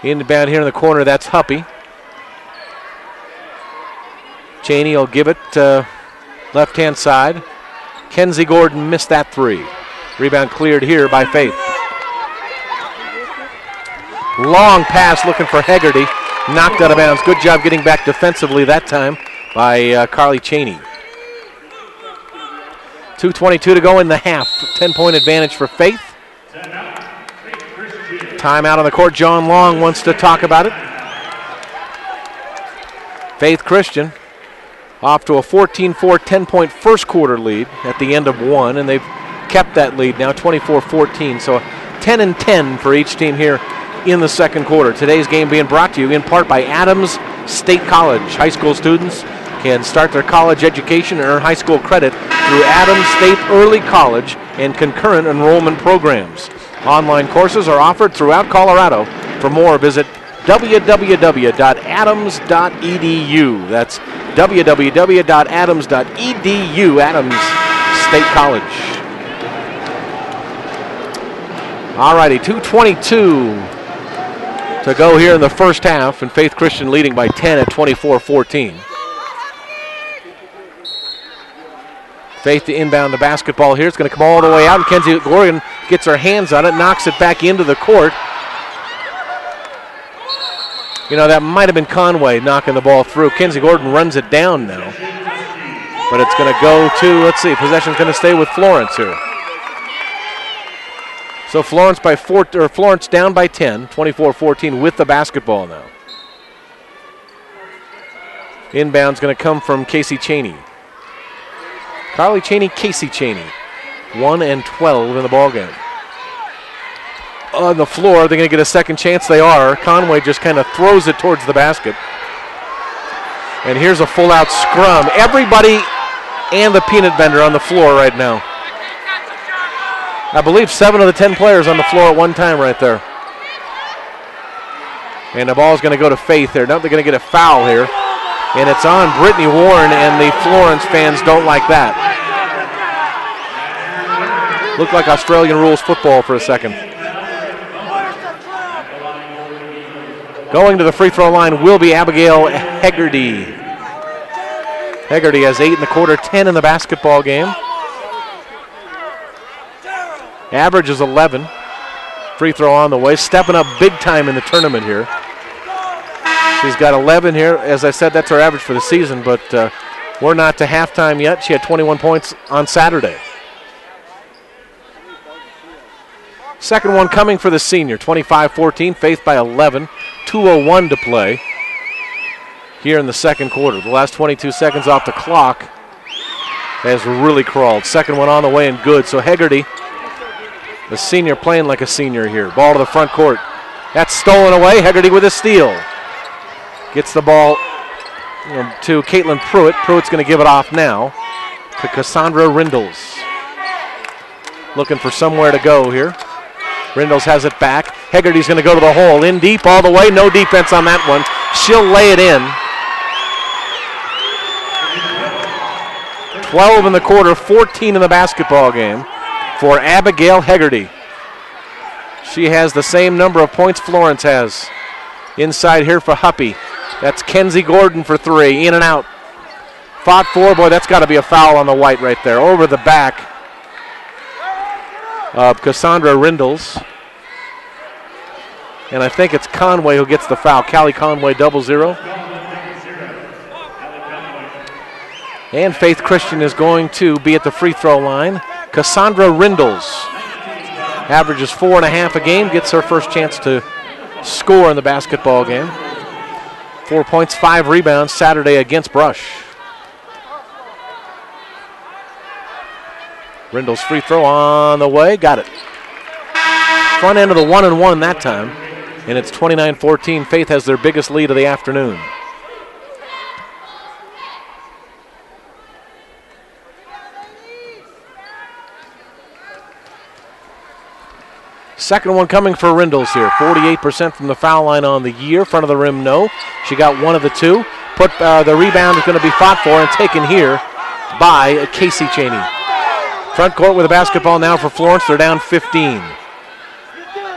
Inbound here in the corner, that's Huppy. Cheney will give it left-hand side. Kenzie Gordon missed that 3. Rebound cleared here by Faith. Long pass looking for Hegarty. Knocked out of bounds. Good job getting back defensively that time by Carly Cheney. 2:22 to go in the half. 10-point advantage for Faith. Timeout on the court. John Long wants to talk about it. Faith Christian off to a 14-4, 10-point first quarter lead at the end of one, and they've kept that lead now 24-14. So 10-10 for each team here in the second quarter. Today's game being brought to you in part by Adams State College. High school students can start their college education and earn high school credit through Adams State Early College and concurrent enrollment programs. Online courses are offered throughout Colorado. For more, visit www.adams.edu. That's www.adams.edu, Adams State College. All righty, 2:22 to go here in the first half, and Faith Christian leading by 10 at 24-14. Faith to inbound the basketball here. It's going to come all the way out, and Kenzie Gordon gets her hands on it, knocks it back into the court. You know, that might have been Conway knocking the ball through. Kenzie Gordon runs it down now. But it's going to go to, let's see, possession's going to stay with Florence here. So Florence down by 10, 24-14 with the basketball now. Inbound's going to come from Casey Cheney. Carly Cheney, Casey Cheney. 1 and 12 in the ballgame. On the floor, they're going to get a second chance. They are. Conway just kind of throws it towards the basket. And here's a full-out scrum. Everybody and the peanut vendor on the floor right now. I believe 7 of the 10 players on the floor at one time right there. And the ball's going to go to Faith there. Now they're going to get a foul here. And it's on Brittany Warren, and the Florence fans don't like that. Looked like Australian rules football for a second. Going to the free throw line will be Abigail Hegarty. Hegarty has 8 in the quarter, 10 in the basketball game. Average is 11. Free throw on the way. Stepping up big time in the tournament here. She's got 11 here. As I said, that's her average for the season, but we're not to halftime yet. She had 21 points on Saturday. Second one coming for the senior. 25-14. Faith by 11. 2:01 to play here in the second quarter. The last 22 seconds off the clock has really crawled. Second one on the way and good. So Hegarty, the senior, playing like a senior here. Ball to the front court. That's stolen away. Hegarty with a steal. Gets the ball to Caitlin Pruitt. Pruitt's going to give it off now to Cassandra Rindles. Looking for somewhere to go here. Rindles has it back. Hegarty's going to go to the hole. In deep all the way. No defense on that one. She'll lay it in. 12 in the quarter, 14 in the basketball game for Abigail Hegarty. She has the same number of points Florence has. Inside here for Huppy. That's Kenzie Gordon for 3. In and out. Fought for. Boy, that's got to be a foul on the white right there. Over the back of Cassandra Rindles. And I think it's Conway who gets the foul. Callie Conway, 0-0. And Faith Christian is going to be at the free throw line. Cassandra Rindles averages 4.5 a game, gets her first chance to score in the basketball game. 4 points, 5 rebounds Saturday against Brush. Rindles free throw on the way, got it. Front end of the 1-and-1 that time, and it's 29-14. Faith has their biggest lead of the afternoon. Second one coming for Rindles here. 48% from the foul line on the year. Front of the rim, no. She got one of the two. The rebound is going to be fought for and taken here by Casey Cheney. Front court with a basketball now for Florence. They're down 15.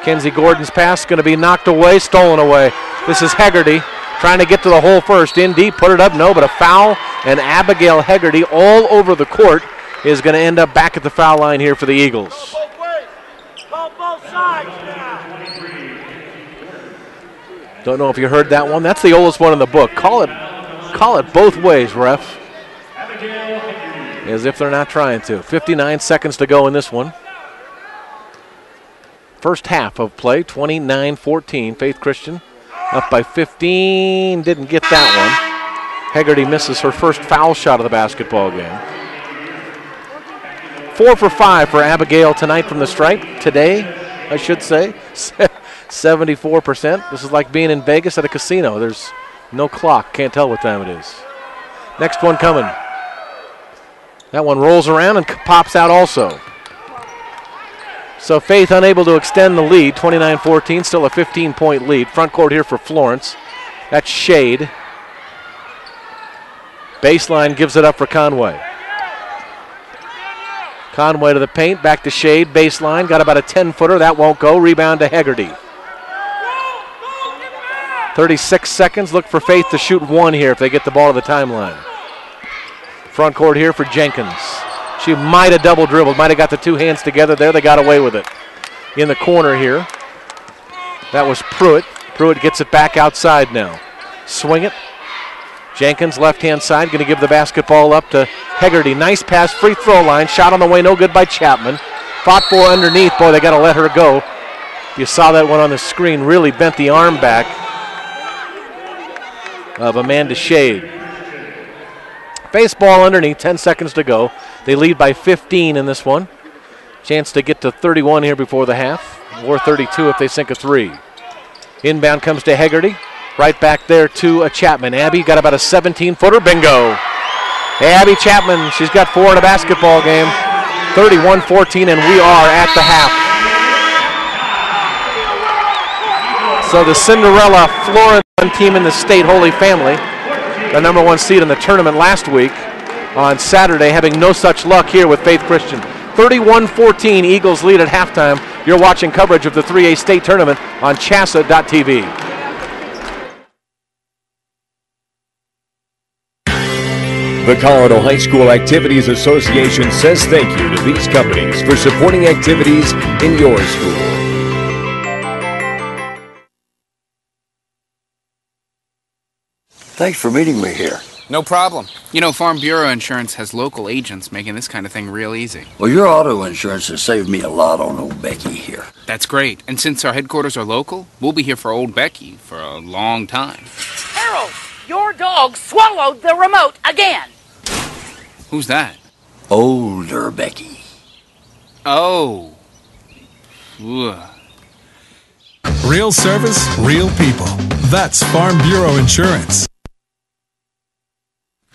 Kenzie Gordon's pass is going to be knocked away, stolen away. This is Hegarty trying to get to the hole first. In deep, put it up, no, but a foul. And Abigail Hegarty all over the court is going to end up back at the foul line here for the Eagles. Don't know if you heard that one. That's the oldest one in the book. Call it both ways, ref. as if they're not trying to. 59 seconds to go in this one. First half of play, 29-14. Faith Christian up by 15. Didn't get that one. Hegarty misses her first foul shot of the basketball game. 4 for 5 for Abigail tonight from the stripe. Today, I should say. 74%. This is like being in Vegas at a casino. There's no clock. Can't tell what time it is. Next one coming. That one rolls around and pops out also. So Faith unable to extend the lead. 29-14, still a 15-point lead. Front court here for Florence. That's Shade. Baseline gives it up for Conway. Conway to the paint, back to Shade, baseline, got about a 10-footer, that won't go, rebound to Hegarty. 36 seconds, look for Faith to shoot one here if they get the ball to the timeline. Front court here for Jenkins. She might have double dribbled, might have got the two hands together there, they got away with it. In the corner here, that was Pruitt. Pruitt gets it back outside now. Swing it. Jenkins, left-hand side, going to give the basketball up to Hegarty. Nice pass, free throw line. Shot on the way, no good by Chapman. Fought for underneath. Boy, they got to let her go. You saw that one on the screen. Really bent the arm back of Amanda Shade. Face ball underneath, 10 seconds to go. They lead by 15 in this one. Chance to get to 31 here before the half, or 32 if they sink a three. Inbound comes to Hegarty. Right back there to Chapman. Abby got about a 17-footer. Bingo. Abby Chapman, she's got 4 in a basketball game. 31-14, and we are at the half. So the Cinderella Florence team in the state, Holy Family, the number 1 seed in the tournament last week on Saturday, having no such luck here with Faith Christian. 31-14, Eagles lead at halftime. You're watching coverage of the 3A state tournament on CHSAA.tv.
The Colorado High School Activities Association says thank you to these companies for supporting activities in your school.
Thanks for meeting me here.
No problem. You know, Farm Bureau Insurance has local agents making this kind of thing real easy.
Well, your auto insurance has saved me a lot on old Becky here.
That's great. And since our headquarters are local, we'll be here for old Becky for a long time.
Harold, your dog swallowed the remote again.
Who's that?
Older Becky.
Oh. Ugh.
Real service, real people. That's Farm Bureau Insurance.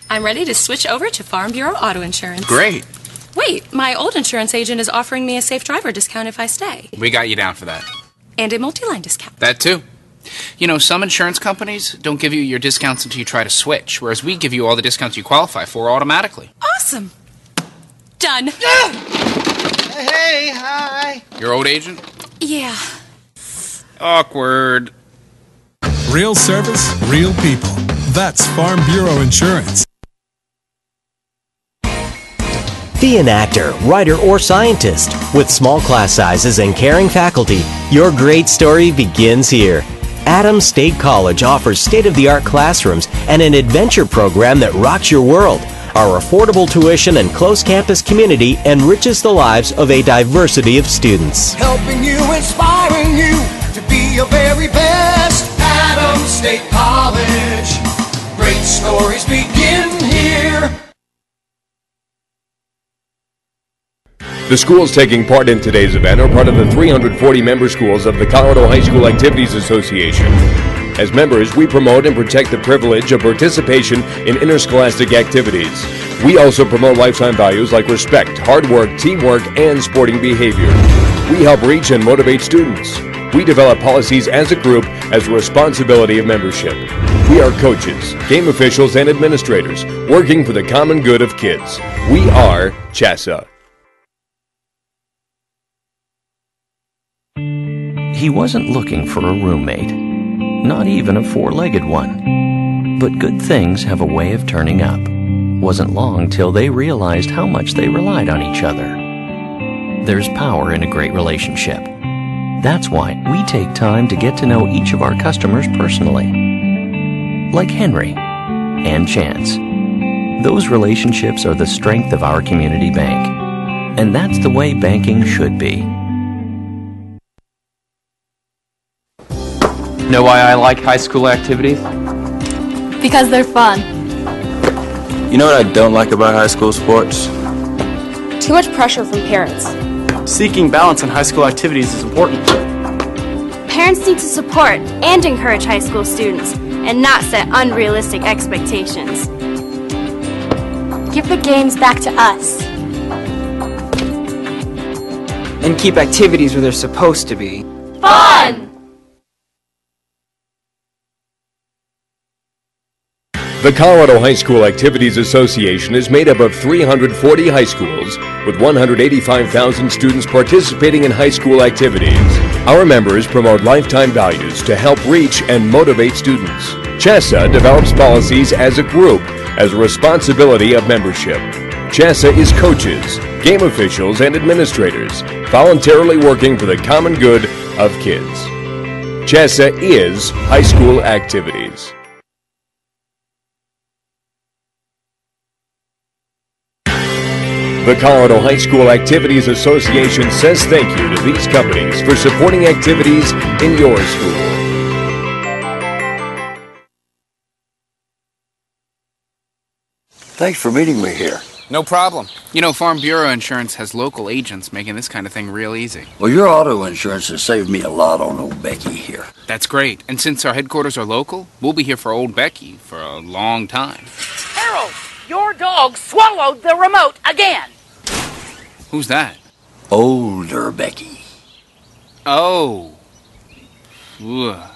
I'm ready to switch over to Farm Bureau Auto Insurance.
Great.
Wait, my old insurance agent is offering me a safe driver discount if I stay.
We got you down for that.
And a multi-line discount.
That too. You know, some insurance companies don't give you your discounts until you try to switch, whereas we give you all the discounts you qualify for automatically.
Awesome. Done.
Hey, hi.
Your old agent?
Yeah.
Awkward.
Real service, real people. That's Farm Bureau Insurance.
Be an actor, writer, or scientist. With small class sizes and caring faculty, your great story begins here. Adams State College offers state-of-the-art classrooms and an adventure program that rocks your world. Our affordable tuition and close campus community enriches the lives of a diversity of students.
Helping you, inspiring you to be your very best. Adams State College. Great stories begin here.
The schools taking part in today's event are part of the 340 member schools of the Colorado High School Activities Association. As members, we promote and protect the privilege of participation in interscholastic activities. We also promote lifetime values like respect, hard work, teamwork, and sporting behavior. We help reach and motivate students. We develop policies as a group as a responsibility of membership. We are coaches, game officials, and administrators working for the common good of kids. We are CHSAA.
He wasn't looking for a roommate, not even a four-legged one. But good things have a way of turning up. Wasn't long till they realized how much they relied on each other. There's power in a great relationship. That's why we take time to get to know each of our customers personally. Like Henry and Chance. Those relationships are the strength of our community bank. And that's the way banking should be.
Know why I like high school activities?
Because they're fun.
You know what I don't like about high school sports?
Too much pressure from parents.
Seeking balance in high school activities is important.
Parents need to support and encourage high school students and not set unrealistic expectations.
Give the games back to us.
And keep activities where they're supposed to be.
Fun!
The Colorado High School Activities Association is made up of 340 high schools with 185,000 students participating in high school activities. Our members promote lifetime values to help reach and motivate students. CHSAA develops policies as a group as a responsibility of membership. CHSAA is coaches, game officials, and administrators voluntarily working for the common good of kids. CHSAA is high school activities. The Colorado High School Activities Association says thank you to these companies for supporting activities in your school.
Thanks for meeting me here.
No problem. You know, Farm Bureau Insurance has local agents making this kind of thing real easy.
Well, your auto insurance has saved me a lot on old Becky here.
That's great. And since our headquarters are local, we'll be here for old Becky for a long time.
Harold, your dog swallowed the remote again.
Who's that?
Older Becky.
Oh. Ugh.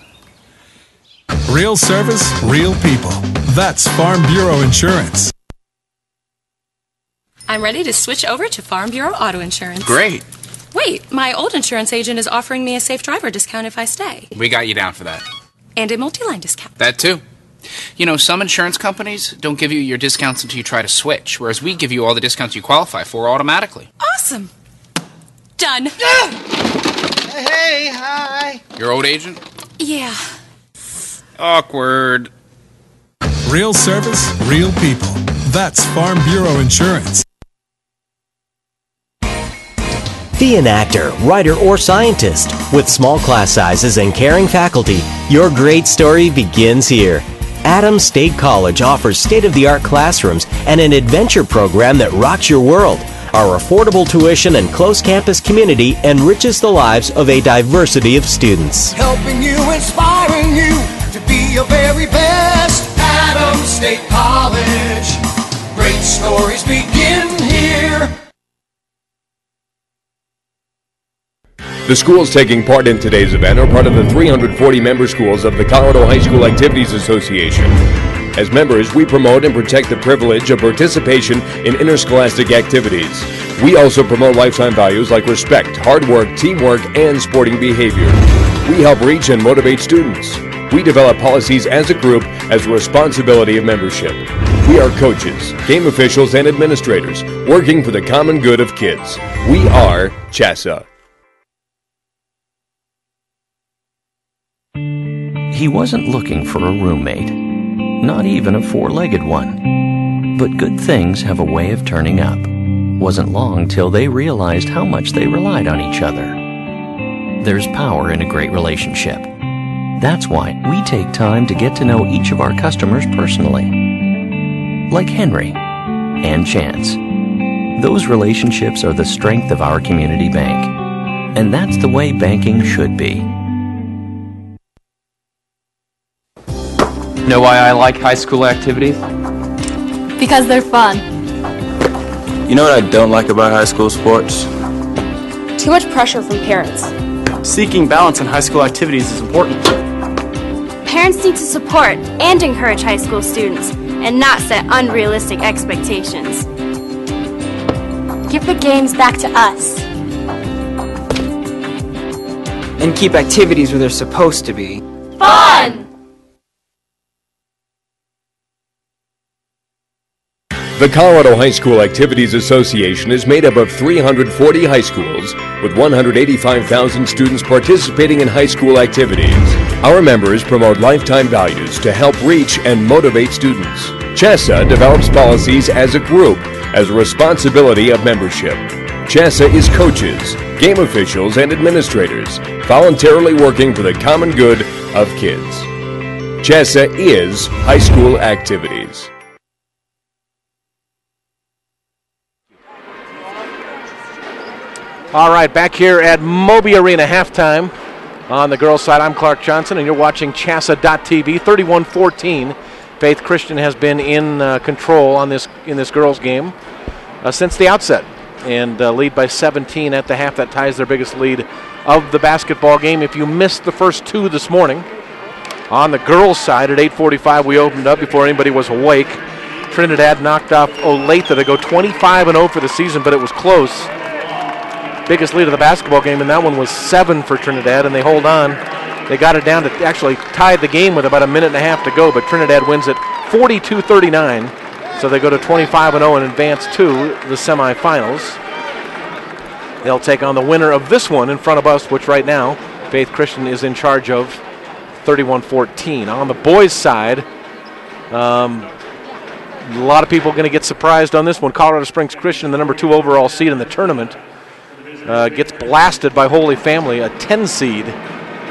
Real service, real people. That's Farm Bureau Insurance.
I'm ready to switch over to Farm Bureau Auto Insurance.
Great.
Wait, my old insurance agent is offering me a safe driver discount if I stay.
We got you down for that.
And a multi-line discount.
That too. You know, some insurance companies don't give you your discounts until you try to switch, whereas we give you all the discounts you qualify for automatically.
Awesome. Done.
Hey, hi.
Your old agent?
Yeah.
Awkward.
Real service, real people. That's Farm Bureau Insurance.
Be an actor, writer, or scientist. With small class sizes and caring faculty, your great story begins here. Adams State College offers state-of-the-art classrooms and an adventure program that rocks your world. Our affordable tuition and close campus community enriches the lives of a diversity of students.
Helping you, inspiring you to be your very best. Adams State College. Great stories begin here.
The schools taking part in today's event are part of the 340 member schools of the Colorado High School Activities Association. As members, we promote and protect the privilege of participation in interscholastic activities. We also promote lifetime values like respect, hard work, teamwork, and sporting behavior. We help reach and motivate students. We develop policies as a group as a responsibility of membership. We are coaches, game officials, and administrators working for the common good of kids. We are CHSAA.
He wasn't looking for a roommate, not even a four-legged one. But good things have a way of turning up. Wasn't long till they realized how much they relied on each other. There's power in a great relationship. That's why we take time to get to know each of our customers personally. Like Henry and Chance. Those relationships are the strength of our community bank. And that's the way banking should be.
Know why I like high school activities?
Because they're fun.
You know what I don't like about high school sports?
Too much pressure from parents.
Seeking balance in high school activities is important.
Parents need to support and encourage high school students and not set unrealistic expectations.
Give the games back to us.
And keep activities where they're supposed to be.
Fun!
The Colorado High School Activities Association is made up of 340 high schools with 185,000 students participating in high school activities. Our members promote lifetime values to help reach and motivate students. CHSAA develops policies as a group as a responsibility of membership. CHSAA is coaches, game officials, and administrators voluntarily working for the common good of kids. CHSAA is high school activities.
All right, back here at Moby Arena, halftime. On the girls' side, I'm Clark Johnson, and you're watching CHSAA.tv. 31-14. Faith Christian has been in control in this girls' game since the outset, and lead by 17 at the half. That ties their biggest lead of the basketball game. If you missed the first two this morning, on the girls' side at 8:45, we opened up before anybody was awake. Trinidad knocked off Olathe to go 25-0 for the season, but it was close. Biggest lead of the basketball game, and that one was 7 for Trinidad, and they hold on. They got it down to actually tied the game with about a minute and a half to go, but Trinidad wins it 42-39, so they go to 25-0 and advance to the semifinals. They'll take on the winner of this one in front of us, which right now Faith Christian is in charge of, 31-14. On the boys' side, a lot of people are going to get surprised on this one. Colorado Springs Christian, the number 2 overall seed in the tournament, gets blasted by Holy Family, a 10 seed,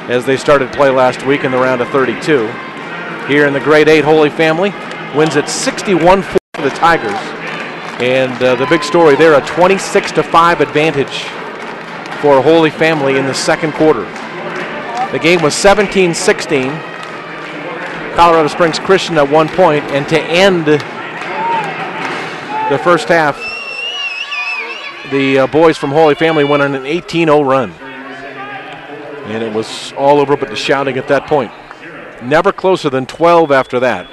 as they started play last week in the round of 32. Here in the grade 8, Holy Family wins at 61-4 for the Tigers. And the big story there, a 26-5 advantage for Holy Family in the second quarter. The game was 17-16. Colorado Springs Christian at 1 point, and to end the first half, the boys from Holy Family went on an 18-0 run. And it was all over but the shouting at that point. Never closer than 12 after that.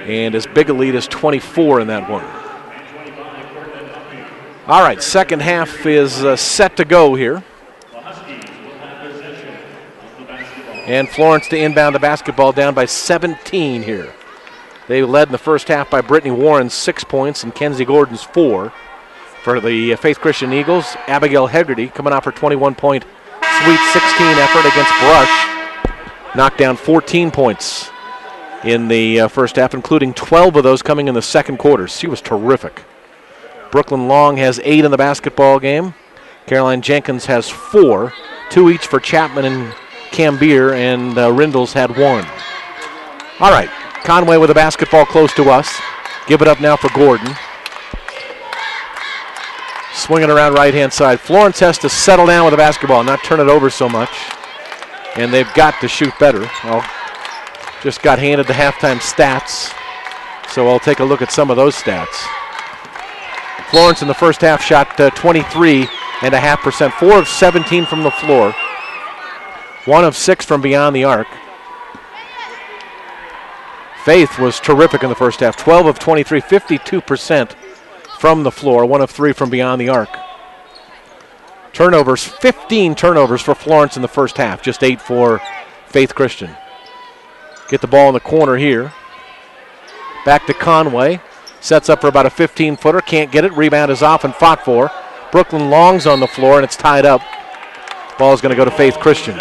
And as big a lead as 24 in that one. All right, second half is set to go here. And Florence to inbound the basketball, down by 17 here. They led in the first half by Brittany Warren's 6 points and Kenzie Gordon's 4. For the Faith Christian Eagles, Abigail Hegarty coming off her 21-point Sweet 16 effort against Brush. Knocked down 14 points in the first half, including 12 of those coming in the second quarter. She was terrific. Brooklyn Long has 8 in the basketball game. Caroline Jenkins has 4, 2 each for Chapman and Cambier, and Rindles had 1. All right, Conway with a basketball close to us. Give it up now for Gordon. Swinging around right-hand side. Florence has to settle down with the basketball, not turn it over so much. And they've got to shoot better. Well, just got handed the halftime stats, so I'll take a look at some of those stats. Florence in the first half shot 23.5%, 4 of 17 from the floor, 1 of 6 from beyond the arc. Faith was terrific in the first half, 12 of 23, 52% from the floor, 1 of 3 from beyond the arc. Turnovers, 15 turnovers for Florence in the first half, just 8 for Faith Christian. Get the ball in the corner here. Back to Conway. Sets up for about a 15-footer. Can't get it. Rebound is off and fought for. Brooklyn Long's on the floor, and it's tied up. Ball is going to go to Faith Christian.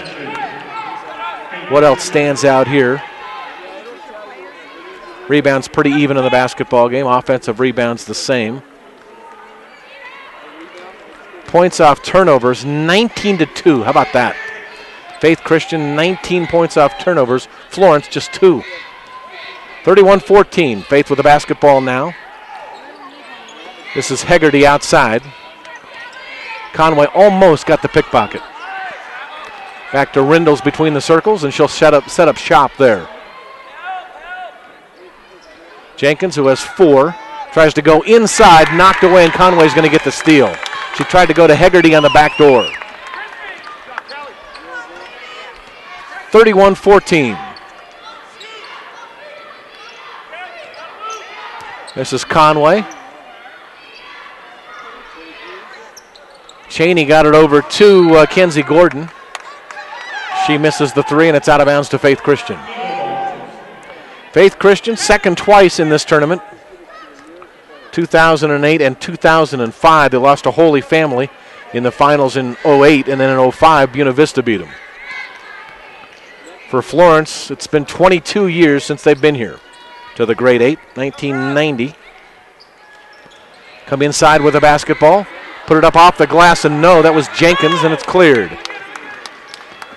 What else stands out here? Rebounds pretty even in the basketball game. Offensive rebounds the same. Points off turnovers, 19-2. How about that? Faith Christian, 19 points off turnovers. Florence, just 2. 31-14. Faith with the basketball now. This is Hegarty outside. Conway almost got the pickpocket. Back to Rindles between the circles, and she'll set up shop there. Jenkins, who has 4, tries to go inside, knocked away, and Conway's going to get the steal. She tried to go to Hegarty on the back door. 31-14. This is Conway. Cheney got it over to Kenzie Gordon. She misses the 3, and it's out of bounds to Faith Christian. Faith Christian, second twice in this tournament. 2008 and 2005. They lost to Holy Family in the finals in 08, and then in 05, Buena Vista beat them. For Florence, it's been 22 years since they've been here. to the grade 8, 1990. Come inside with the basketball. Put it up off the glass, and no, that was Jenkins, and it's cleared.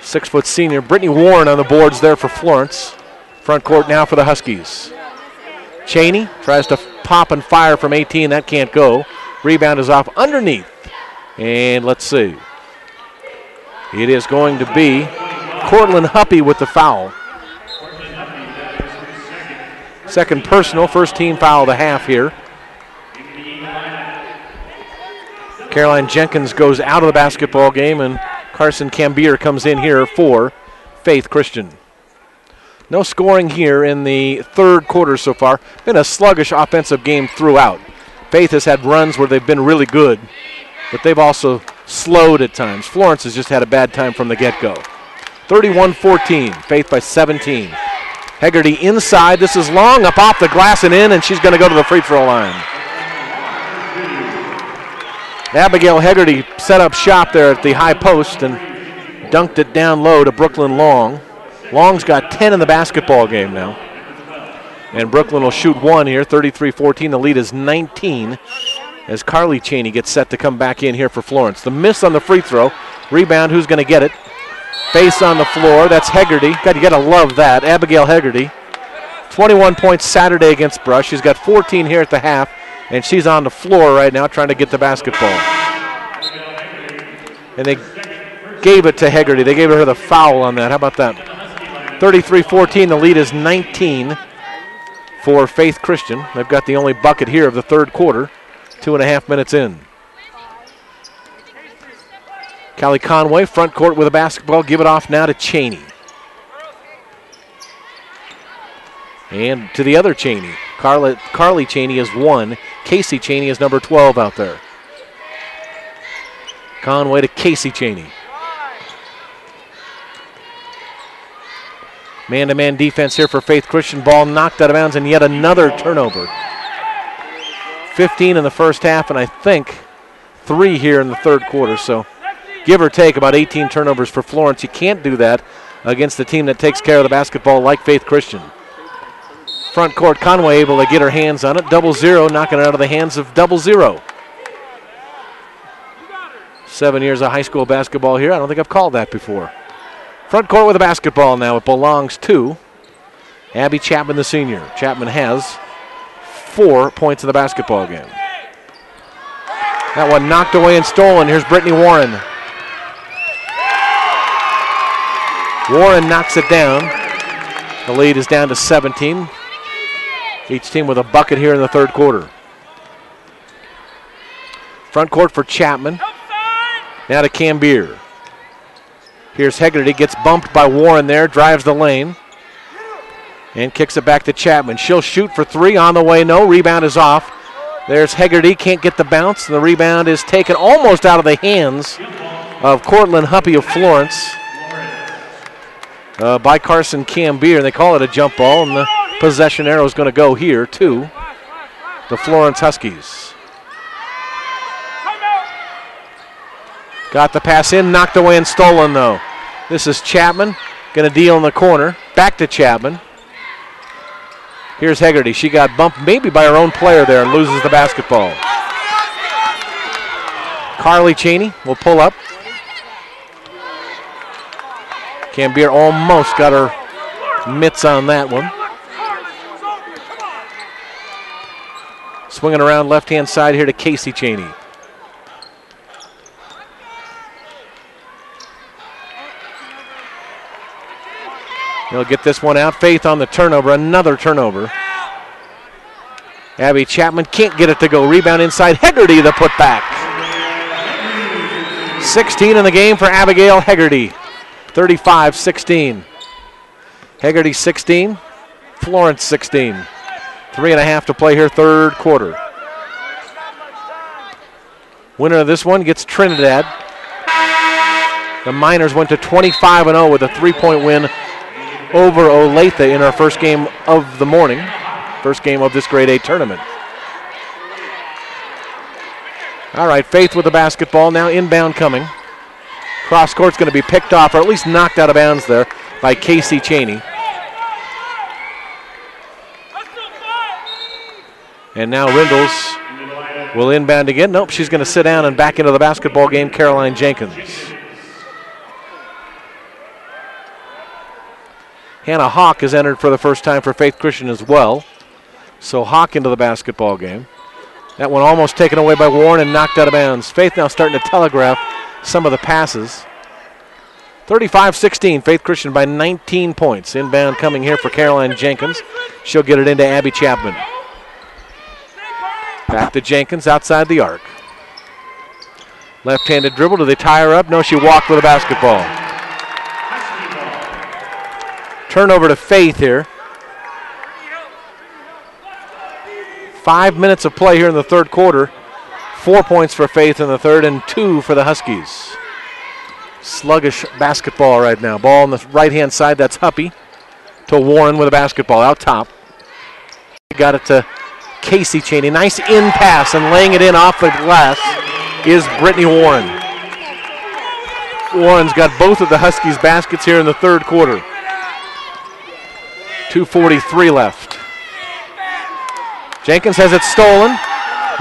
6-foot senior Brittany Warren on the boards there for Florence. Front court now for the Huskies. Cheney tries to pop and fire from 18. That can't go. Rebound is off underneath. And let's see. It is going to be Cortland Huppy with the foul. Second personal, first team foul of the half here. Caroline Jenkins goes out of the basketball game, and Carson Cambier comes in here for Faith Christian. No scoring here in the third quarter so far. Been a sluggish offensive game throughout. Faith has had runs where they've been really good, but they've also slowed at times. Florence has just had a bad time from the get-go. 31-14, Faith by 17. Hegarty inside. This is long, up off the glass and in, and she's going to go to the free throw line. Abigail Hegarty set up shop there at the high post and dunked it down low to Brooklyn Long. Long's got 10 in the basketball game now. And Brooklyn will shoot one here, 33-14. The lead is 19 as Carly Cheney gets set to come back in here for Florence. The miss on the free throw. Rebound, who's going to get it? Face on the floor, that's Hegarty. God, you got to love that. Abigail Hegarty. 21 points Saturday against Brush. She's got 14 here at the half. And she's on the floor right now trying to get the basketball. And they gave it to Hegarty. They gave her the foul on that. How about that? 33-14. The lead is 19 for Faith Christian. They've got the only bucket here of the third quarter. 2.5 minutes in. Callie Conway, front court with a basketball. Give it off now to Cheney. And to the other Cheney. Carly Cheney is 1. Casey Cheney is number 12 out there. Conway to Casey Cheney. Man-to-man defense here for Faith Christian. Ball knocked out of bounds and yet another turnover. 15 in the first half and I think 3 here in the third quarter. So give or take about 18 turnovers for Florence. You can't do that against a team that takes care of the basketball like Faith Christian. Front court, Conway able to get her hands on it. 0-0, knocking it out of the hands of 0-0. 7 years of high school basketball here. I don't think I've called that before. Front court with a basketball now. It belongs to Abby Chapman, the senior. Chapman has 4 points in the basketball game. That one knocked away and stolen. Here's Brittany Warren. Warren knocks it down. The lead is down to 17. Each team with a bucket here in the third quarter. Front court for Chapman. Now to Cambier. Here's Hegarty, gets bumped by Warren there, drives the lane. And kicks it back to Chapman. She'll shoot for 3, on the way, no, rebound is off. There's Hegarty, can't get the bounce. The rebound is taken almost out of the hands of Cortland Huppy of Florence. By Carson Cambier. They call it a jump ball, and the possession arrow is going to go here to the Florence Huskies. Got the pass in, knocked away and stolen though. This is Chapman, going to deal in the corner. Back to Chapman. Here's Hegarty. She got bumped maybe by her own player there and loses the basketball. Carly Cheney will pull up. Cambier almost got her mitts on that one. Swinging around left-hand side here to Casey Cheney. They'll get this one out. Faith on the turnover, another turnover. Abby Chapman can't get it to go. Rebound inside. Hegarty the putback. 16 in the game for Abigail Hegarty. 35-16. Hegarty 16, Florence 16. 3.5 to play here, third quarter. Winner of this one gets Trinidad. The Miners went to 25-0 with a 3-point win over Olathe in our first game of the morning. First game of this grade A tournament. All right, Faith with the basketball, now inbound coming. Cross court's going to be picked off, or at least knocked out of bounds there by Casey Cheney. And now Rindles will inbound again. Nope, she's going to sit down and back into the basketball game, Caroline Jenkins. Hannah Hawk has entered for the first time for Faith Christian as well. So Hawk into the basketball game. That one almost taken away by Warren and knocked out of bounds. Faith now starting to telegraph some of the passes. 35-16, Faith Christian by 19 points. Inbound coming here for Caroline Jenkins. She'll get it into Abby Chapman. Back to Jenkins outside the arc. Left-handed dribble. Do they tie her up? No, she walked with the basketball. Turnover to Faith here. 5 minutes of play here in the third quarter. 4 points for Faith in the third and 2 for the Huskies. Sluggish basketball right now. Ball on the right-hand side. That's Huppy to Warren with a basketball out top. Got it to Casey Cheney. Nice in pass and laying it in off the glass is Brittany Warren. Warren's got both of the Huskies baskets here in the third quarter. 2:43 left. Jenkins has it stolen.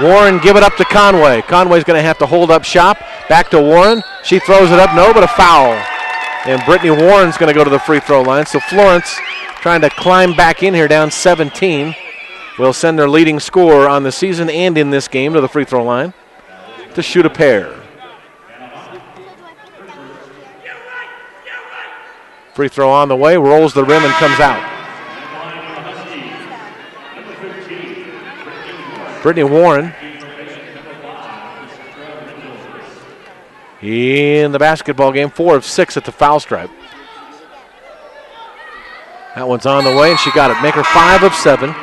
Warren give it up to Conway. Conway's going to have to hold up shop. Back to Warren. She throws it up. No, but a foul. And Brittany Warren's going to go to the free throw line. So Florence trying to climb back in here down 17. Will send their leading scorer on the season and in this game to the free throw line to shoot a pair. Free throw on the way. Rolls the rim and comes out. Brittany Warren in the basketball game, 4 of 6 at the foul stripe. That one's on the way, and she got it. Make her 5 of 7.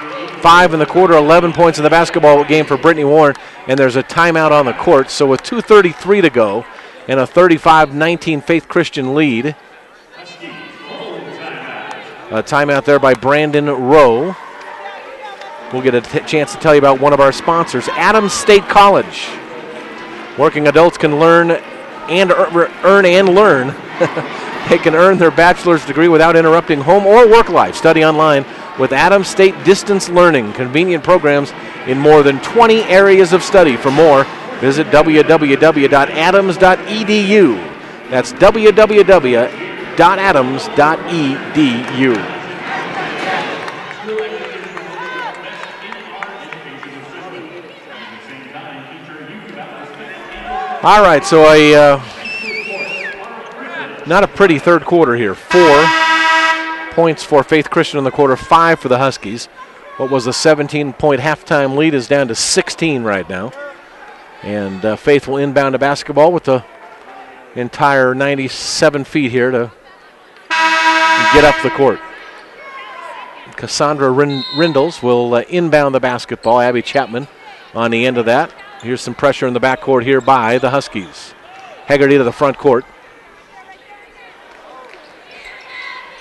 5 in the quarter, 11 points in the basketball game for Brittany Warren, and there's a timeout on the court. So with 2:33 to go and a 35-19 Faith Christian lead, a timeout there by Brandon Rowe. We'll get a chance to tell you about one of our sponsors, Adams State College. Working adults can learn and earn and learn. They can earn their bachelor's degree without interrupting home or work life. Study online with Adams State Distance Learning. Convenient programs in more than 20 areas of study. For more, visit www.adams.edu. That's www.adams.edu. All right, so not a pretty third quarter here. 4 points for Faith Christian in the quarter, 5 for the Huskies. What was a 17-point halftime lead is down to 16 right now. And Faith will inbound a basketball with the entire 97 feet here to get up the court. Cassandra Rindles will inbound the basketball. Abby Chapman on the end of that. Here's some pressure in the backcourt here by the Huskies. Hegarty to the front court.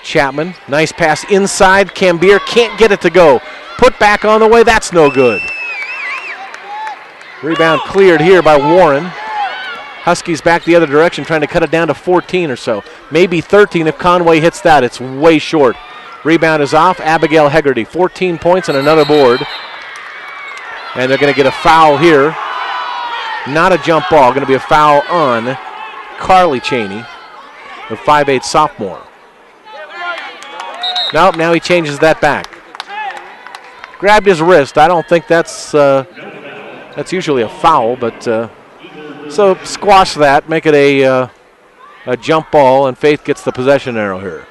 Chapman, nice pass inside. Cambier can't get it to go. Put back on the way, that's no good. Rebound cleared here by Warren. Huskies back the other direction, trying to cut it down to 14 or so. Maybe 13 if Conway hits that. It's way short. Rebound is off. Abigail Hegarty, 14 points and another board. And they're going to get a foul here. Not a jump ball. Going to be a foul on Carly Cheney, the 5'8" sophomore. Nope, now he changes that back. Grabbed his wrist. I don't think that's usually a foul, but so squash that, make it a jump ball, and Faith gets the possession arrow here.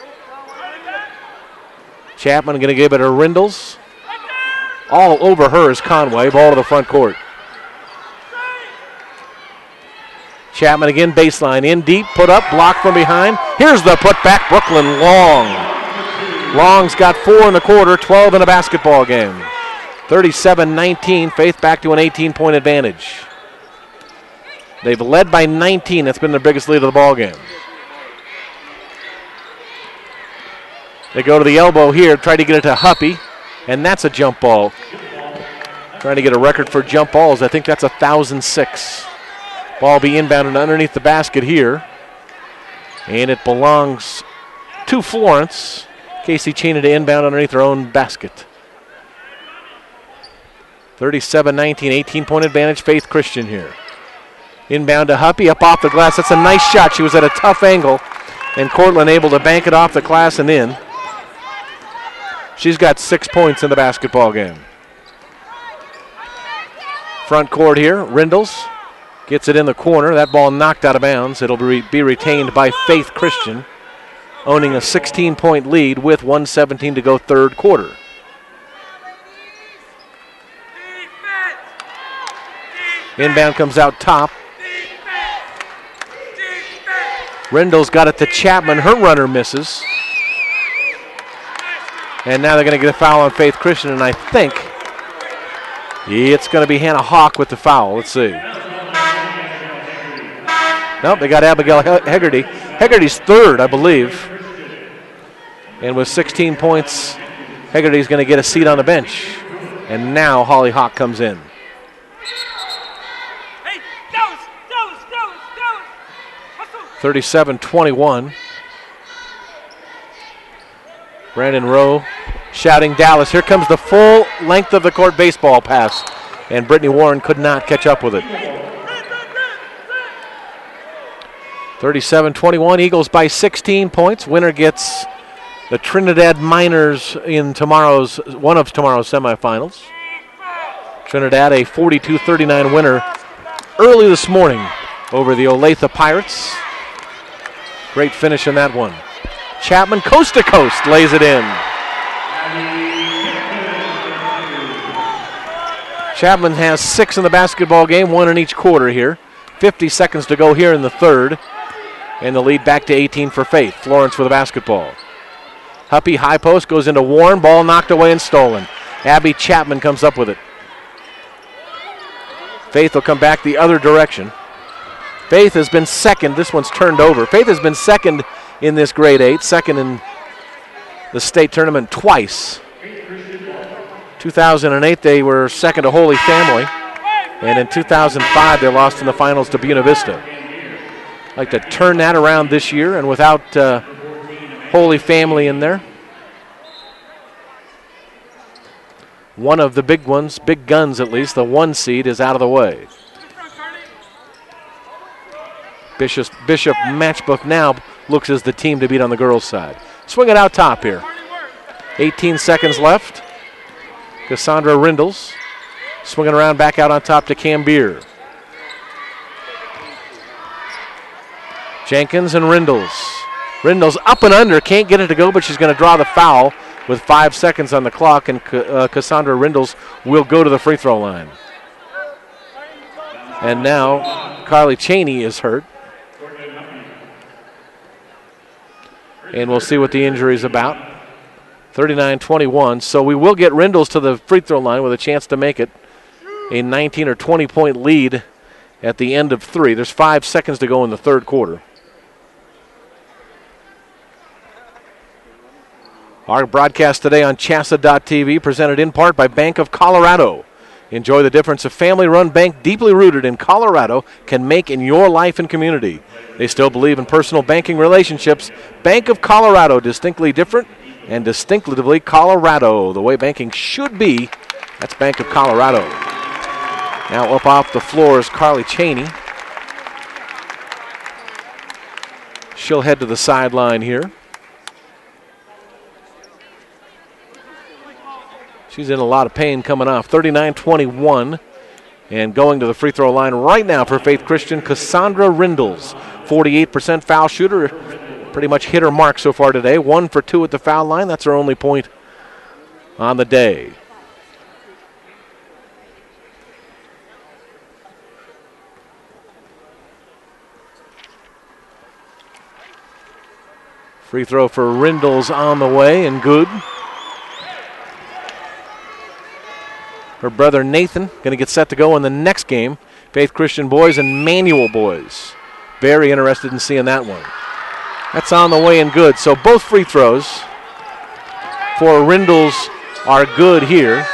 Chapman going to give it to Rindles. All over her is Conway. Ball to the front court. Chapman again, baseline, in deep, put up, block from behind. Here's the putback, Brooklyn Long. Long's got 4 in the quarter, 12 in a basketball game. 37-19, Faith back to an 18-point advantage. They've led by 19. That's been their biggest lead of the ball game. They go to the elbow here, try to get it to Huppy, and that's a jump ball. Trying to get a record for jump balls. I think that's 1,006. Ball be inbounded underneath the basket here. And it belongs to Florence. Casey Cheney to inbound underneath her own basket. 37-19, 18-point advantage, Faith Christian here. Inbound to Huppy, up off the glass. That's a nice shot. She was at a tough angle, and Cortland able to bank it off the glass and in. She's got 6 points in the basketball game. Front court here, Rindles gets it in the corner. That ball knocked out of bounds. It'll be retained by Faith Christian, owning a 16-point lead with 1:17 to go third quarter. Inbound comes out top. Rindle's got it to Chapman. Her runner misses. And now they're going to get a foul on Faith Christian, and I think it's going to be Hannah Hawk with the foul. Let's see. Nope, they got Abigail Hegarty. Hegarty's third, I believe. And with 16 points, Hegarty's going to get a seat on the bench. And now Holly Hawk comes in. 37-21. Brandon Rowe shouting Dallas. Here comes the full length of the court baseball pass. And Brittany Warren could not catch up with it. 37-21, Eagles by 16 points. Winner gets the Trinidad Miners in one of tomorrow's semifinals. Trinidad a 42-39 winner early this morning over the Olathe Pirates. Great finish in that one. Chapman coast to coast lays it in. Chapman has 6 in the basketball game, 1 in each quarter here. 50 seconds to go here in the third. And the lead back to 18 for Faith. Florence with the basketball. Huppy high post goes into Warren. Ball knocked away and stolen. Abby Chapman comes up with it. Faith will come back the other direction. Faith has been second. This one's turned over. Faith has been second in this grade 8. Second in the state tournament twice. 2008 they were second to Holy Family. And in 2005 they lost in the finals to Buena Vista. Like to turn that around this year, and without Holy Family in there. One of the big ones, big guns at least, the 1 seed is out of the way. Bishop matchbook now looks as the team to beat on the girls' side. Swing it out top here. 18 seconds left. Cassandra Rindles swinging around back out on top to Cambier. Jenkins and Rindles. Rindles up and under, can't get it to go, but she's going to draw the foul with 5 seconds on the clock, and Cassandra Rindles will go to the free throw line. And now Carly Cheney is hurt. And we'll see what the injury is about. 39-21, so we will get Rindles to the free throw line with a chance to make it a 19 or 20 point lead at the end of 3. There's 5 seconds to go in the third quarter. Our broadcast today on CHSAA.tv presented in part by Bank of Colorado. Enjoy the difference a family-run bank deeply rooted in Colorado can make in your life and community. They still believe in personal banking relationships. Bank of Colorado, distinctly different and distinctively Colorado. The way banking should be, that's Bank of Colorado. Now up off the floor is Carly Cheney. She'll head to the sideline here. She's in a lot of pain coming off. 39-21. And going to the free throw line right now for Faith Christian, Cassandra Rindles. 48% foul shooter. Pretty much hit her mark so far today. 1 for 2 at the foul line. That's her only point on the day. Free throw for Rindles on the way and good. Her brother Nathan going to get set to go in the next game. Faith Christian boys and Manual boys. Very interested in seeing that one. That's on the way and good. So both free throws for Rindles are good here.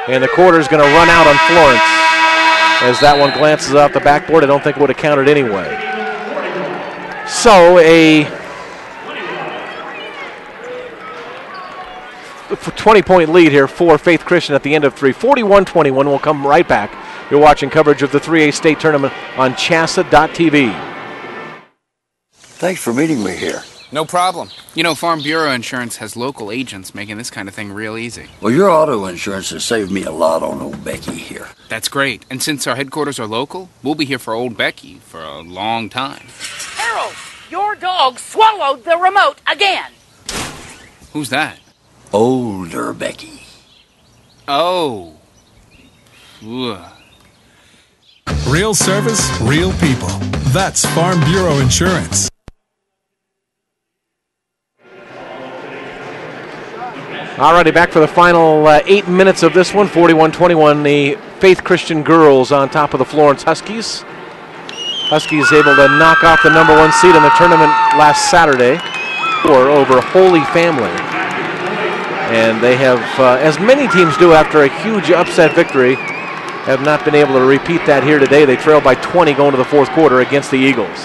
And the quarter's going to run out on Florence. As that one glances off the backboard, I don't think it would have counted anyway. So a 20-point lead here for Faith Christian at the end of 3. 41-21. We'll come right back. You're watching coverage of the 3A state tournament on CHSAA.tv.
Thanks for meeting me here.
No problem. You know, Farm Bureau Insurance has local agents making this kind of thing real easy.
Well, your auto insurance has saved me a lot on old Becky here.
That's great. And since our headquarters are local, we'll be here for old Becky for a long time.
Harold, your dog swallowed the remote again.
Who's that?
Older Becky.
Oh. Ugh.
Real service, real people. That's Farm Bureau Insurance.
Alrighty, back for the final 8 minutes of this one. 41-21, the Faith Christian girls on top of the Florence Huskies. Huskies able to knock off the number 1 seed in the tournament last Saturday over Holy Family. And they have, as many teams do after a huge upset victory, have not been able to repeat that here today. They trail by 20 going to the fourth quarter against the Eagles.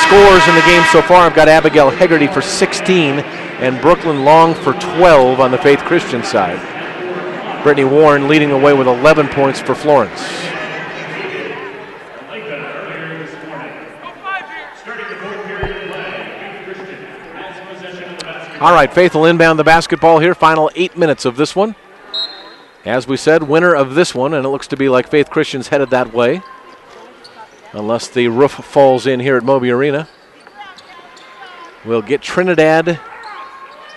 Scores in the game so far, I've got Abigail Hegarty for 16 and Brooklyn Long for 12 on the Faith Christian side. Brittany Warren leading the way with 11 points for Florence. All right, Faith will inbound the basketball here. Final 8 minutes of this one. As we said, winner of this one, and it looks to be like Faith Christian's headed that way, unless the roof falls in here at Moby Arena. We'll get Trinidad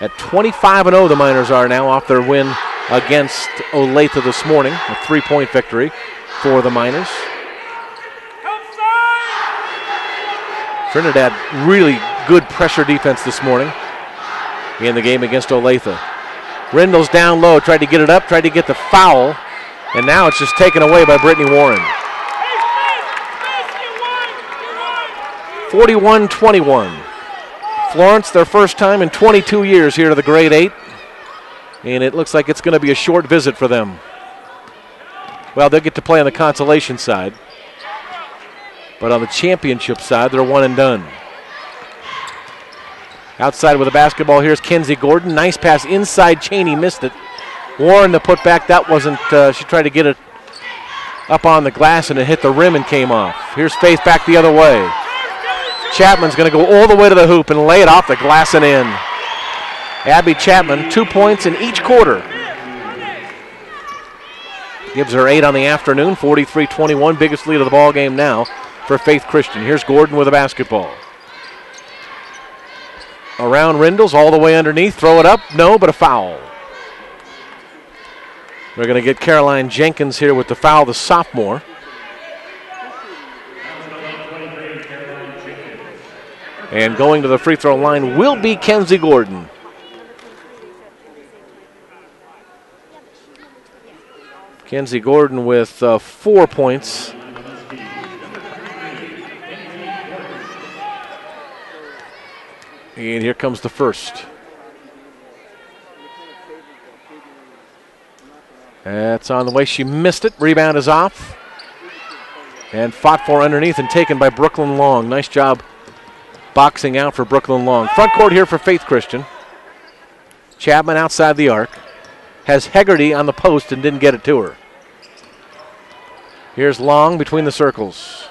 at 25-0, the Miners are now, off their win against Olathe this morning, a 3-point victory for the Miners. Trinidad, really good pressure defense this morning in the game against Olathe. Rindle's down low, tried to get it up, tried to get the foul, and now it's just taken away by Brittany Warren. 41-21. Florence, their first time in 22 years here to the Grade 8, and it looks like it's going to be a short visit for them. Well, they'll get to play on the consolation side, but on the championship side, they're one and done. Outside with the basketball, here's Kenzie Gordon. Nice pass inside, Cheney missed it. Warren to put back, that wasn't, she tried to get it up on the glass and it hit the rim and came off. Here's Faith back the other way. Chapman's going to go all the way to the hoop and lay it off the glass and in. Abby Chapman, 2 points in each quarter. Gives her 8 on the afternoon, 43-21, biggest lead of the ball game now for Faith Christian. Here's Gordon with a basketball. Around Rindles, all the way underneath, throw it up, no, but a foul. We're going to get Caroline Jenkins here with the foul, the sophomore. And going to the free throw line will be Kenzie Gordon. Kenzie Gordon with 4 points. And here comes the first. That's on the way. She missed it. Rebound is off. And fought for underneath and taken by Brooklyn Long. Nice job boxing out for Brooklyn Long. Front court here for Faith Christian. Chapman outside the arc. Has Hegarty on the post and didn't get it to her. Here's Long between the circles.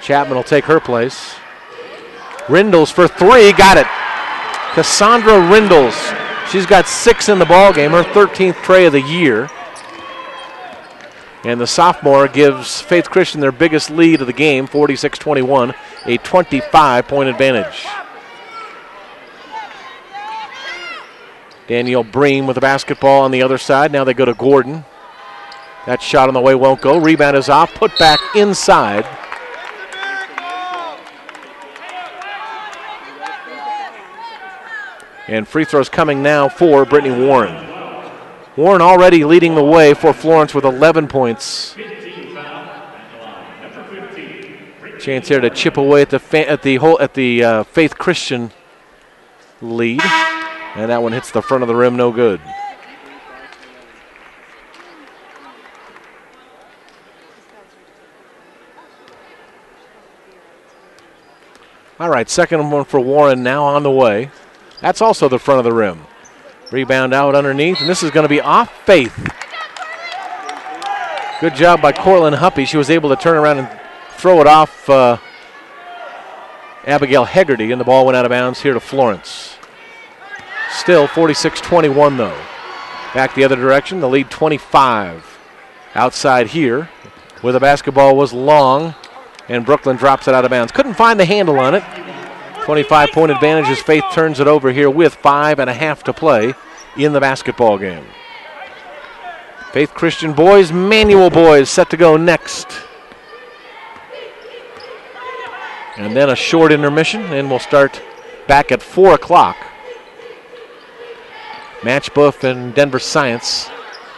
Chapman will take her place. Rindles for 3, got it. Cassandra Rindles. She's got 6 in the ball game, her 13th tray of the year. And the sophomore gives Faith Christian their biggest lead of the game, 46-21, a 25-point advantage. Danielle Bream with the basketball on the other side. Now they go to Gordon. That shot on the way won't go. Rebound is off, put back inside. And free throws coming now for Brittany Warren. Warren already leading the way for Florence with 11 points. Chance here to chip away at the Faith Christian lead, and that one hits the front of the rim, no good. All right, second one for Warren now on the way. That's also the front of the rim. Rebound out underneath, and this is going to be off Faith. Good job by Cortland Huppy. She was able to turn around and throw it off Abigail Hegarty, and the ball went out of bounds here to Florence. Still 46-21 though. Back the other direction, the lead 25. Outside here, where the basketball was long, and Brooklyn drops it out of bounds. Couldn't find the handle on it. 25-point advantage as Faith turns it over here with 5.5 to play in the basketball game. Faith Christian boys, Manual boys set to go next. And then a short intermission, and we'll start back at 4 o'clock. Matchbuff and Denver Science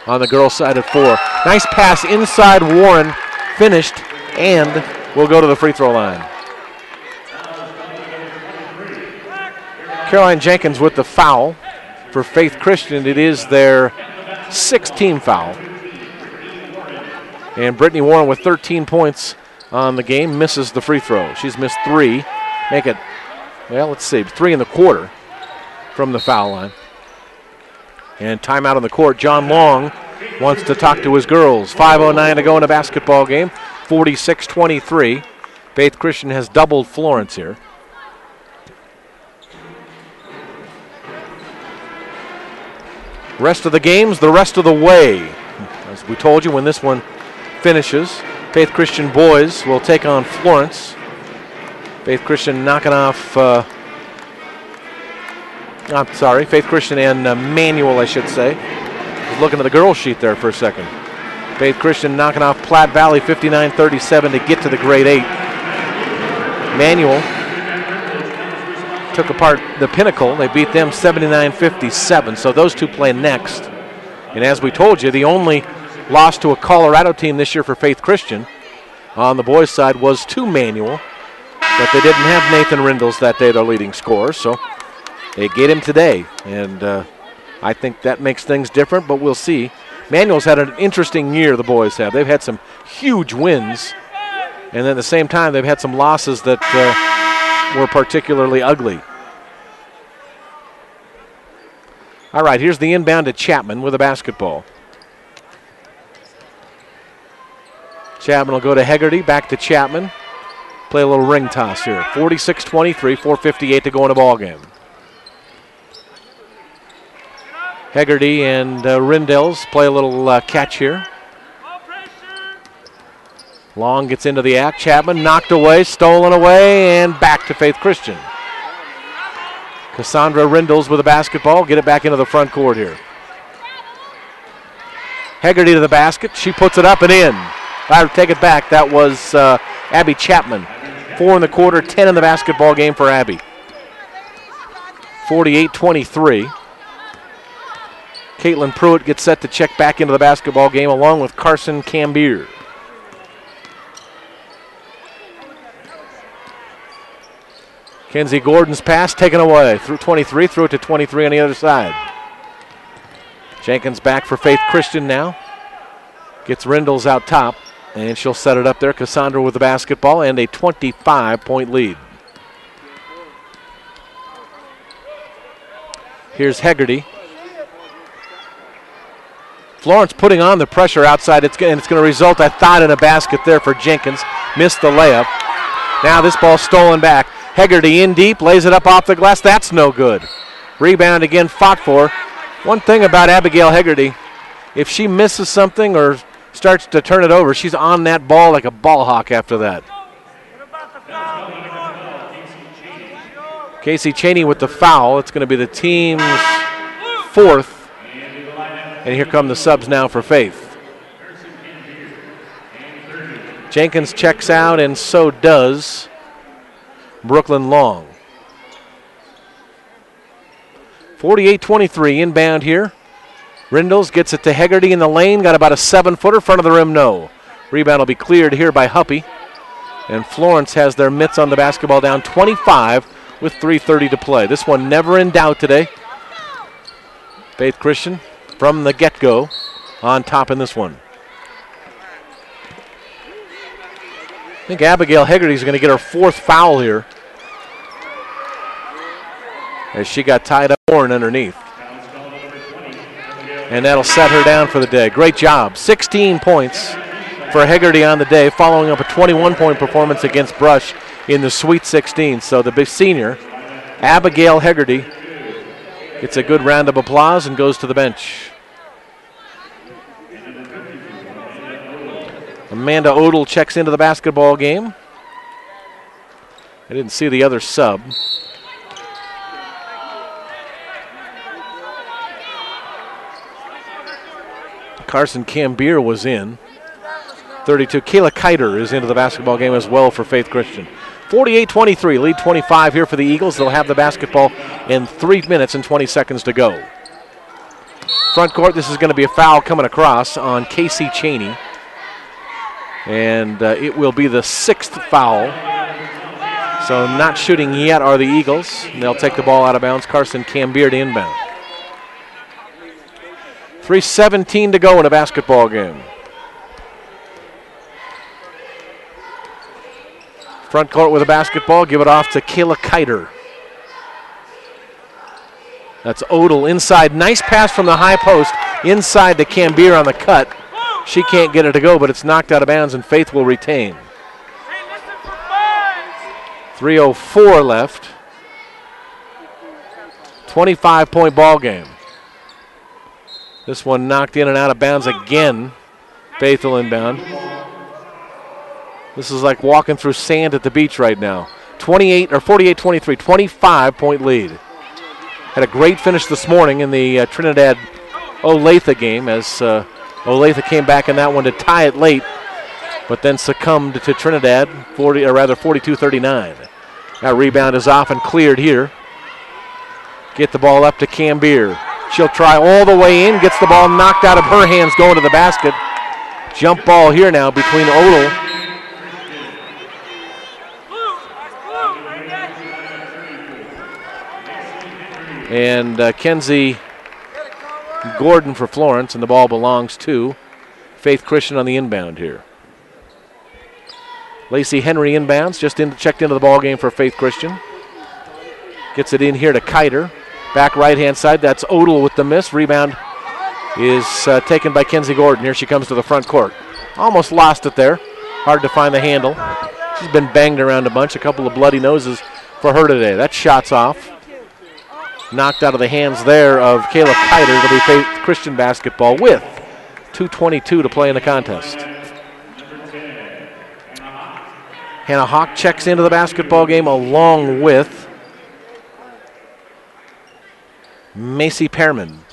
on the girls' side at 4. Nice pass inside Warren, finished, and will go to the free throw line. Caroline Jenkins with the foul for Faith Christian. It is their 6th team foul. And Brittany Warren with 13 points on the game misses the free throw. She's missed 3. Make it, well, let's see, 3 in the quarter from the foul line. And timeout on the court. John Long wants to talk to his girls. 5:09 to go in a basketball game. 46-23. Faith Christian has doubled Florence here. Rest of the games, the rest of the way. As we told you, when this one finishes, Faith Christian boys will take on Florence. Faith Christian knocking off, Faith Christian and Manual, I should say. I was looking at the girls' sheet there for a second. Faith Christian knocking off Platte Valley 59-37 to get to the grade 8. Manual took apart the Pinnacle. They beat them 79-57, so those two play next. And as we told you, the only loss to a Colorado team this year for Faith Christian on the boys' side was to Manual, but they didn't have Nathan Rindles that day, their leading scorer, so they get him today. And I think that makes things different, but we'll see. Manual's had an interesting year, the boys have. They've had some huge wins, and then at the same time, they've had some losses that were particularly ugly. All right, here's the inbound to Chapman with a basketball. Chapman will go to Hegarty, back to Chapman. Play a little ring toss here. 46-23, 4:58 to go in the ball game. Hegarty and Rindels play a little catch here. Long gets into the act. Chapman knocked away, stolen away, and back to Faith Christian. Cassandra Rindles with a basketball. Get it back into the front court here. Hegarty to the basket. She puts it up and in. I take it back. That was Abby Chapman. 4 in the quarter, 10 in the basketball game for Abby. 48-23. Caitlin Pruitt gets set to check back into the basketball game along with Carson Cambier. Kenzie Gordon's pass taken away. Through 23, threw it to 23 on the other side. Jenkins back for Faith Christian now. Gets Rindles out top, and she'll set it up there. Cassandra with the basketball and a 25-point lead. Here's Hegarty. Florence putting on the pressure outside, and it's going to result, I thought, in a basket there for Jenkins. Missed the layup. Now this ball stolen back. Hegarty in deep, lays it up off the glass. That's no good. Rebound again, fought for. One thing about Abigail Hegarty, if she misses something or starts to turn it over, she's on that ball like a ball hawk after that. Casey Cheney with the foul. It's going to be the team's 4th. And here come the subs now for Faith. Jenkins checks out, and so does Brooklyn Long. 48-23 inbound here. Rindles gets it to Hegarty in the lane. Got about a 7-footer. Front of the rim, no. Rebound will be cleared here by Huppy. And Florence has their mitts on the basketball, down 25 with 3:30 to play. This one never in doubt today. Faith Christian from the get-go on top in this one. I think Abigail Hegarty is going to get her 4th foul here. as she got tied up Warren underneath. And that'll set her down for the day. Great job. 16 points for Hegarty on the day, following up a 21-point performance against Brush in the Sweet 16. So the big senior, Abigail Hegarty, gets a good round of applause and goes to the bench. Amanda Odell checks into the basketball game. I didn't see the other sub. Carson Cambier was in. 32. Kayla Kiter is into the basketball game as well for Faith Christian. 48-23, lead 25 here for the Eagles. They'll have the basketball in 3 minutes and 20 seconds to go. Front court, this is going to be a foul coming across on Casey Cheney. And it will be the 6th foul. So not shooting yet are the Eagles. And they'll take the ball out of bounds. Carson Cambier to inbound. 3:17 to go in a basketball game. Front court with a basketball. Give it off to Kayla Kiter. That's Odell inside. Nice pass from the high post. Inside to Cambier on the cut. She can't get it to go, but it's knocked out of bounds, and Faith will retain. 3:04 left. 25-point ball game. This one knocked in and out of bounds again. Faith will inbound. This is like walking through sand at the beach right now. 48-23, 25-point lead. Had a great finish this morning in the Trinidad Olathe game as Olathe came back in that one to tie it late, but then succumbed to Trinidad 42-39. That rebound is off and cleared here. Get the ball up to Cambier. She'll try all the way in, gets the ball knocked out of her hands going to the basket. Jump ball here now between Odell and Kenzie Gordon for Florence, and the ball belongs to Faith Christian on the inbound here. Lacey Henry inbounds, checked into the ball game for Faith Christian. Gets it in here to Kiter. Back right-hand side, that's Odell with the miss. Rebound is taken by Kenzie Gordon. Here she comes to the front court. Almost lost it there. Hard to find the handle. She's been banged around a bunch. A couple of bloody noses for her today. That shot's off. Knocked out of the hands there of Kayla Kiter. It'll be Faith Christian basketball with 2:22 to play in the contest. Hannah Hawk checks into the basketball game along with Macy Pearman.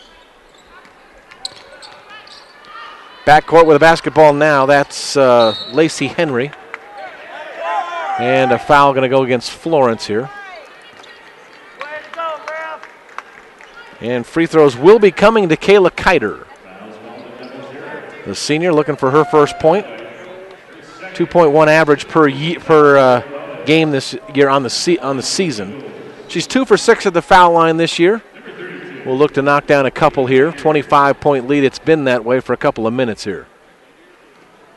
Backcourt with a basketball now. That's Lacey Henry. And a foul going to go against Florence here. And free throws will be coming to Kayla Kiter. The senior looking for her first point. 2.1 average per game this year on the season. She's 2 for 6 at the foul line this year. We'll look to knock down a couple here. 25-point lead. It's been that way for a couple of minutes here.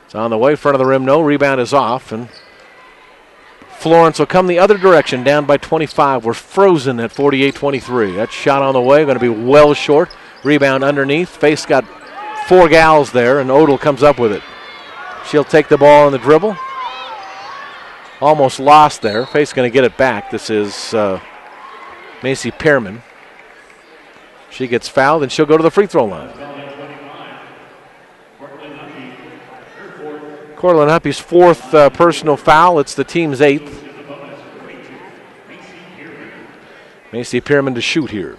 It's on the way, front of the rim. No, rebound is off, and Florence will come the other direction, down by 25. We're frozen at 48-23. That shot on the way, going to be well short. Rebound underneath. Faith's got 4 gals there, and Odell comes up with it. She'll take the ball on the dribble. Almost lost there. Faith's going to get it back. This is Macy Pearman. She gets fouled, and she'll go to the free throw line. Cortland Huppy's 4th personal foul. It's the team's 8th. Macy Pearman to shoot here.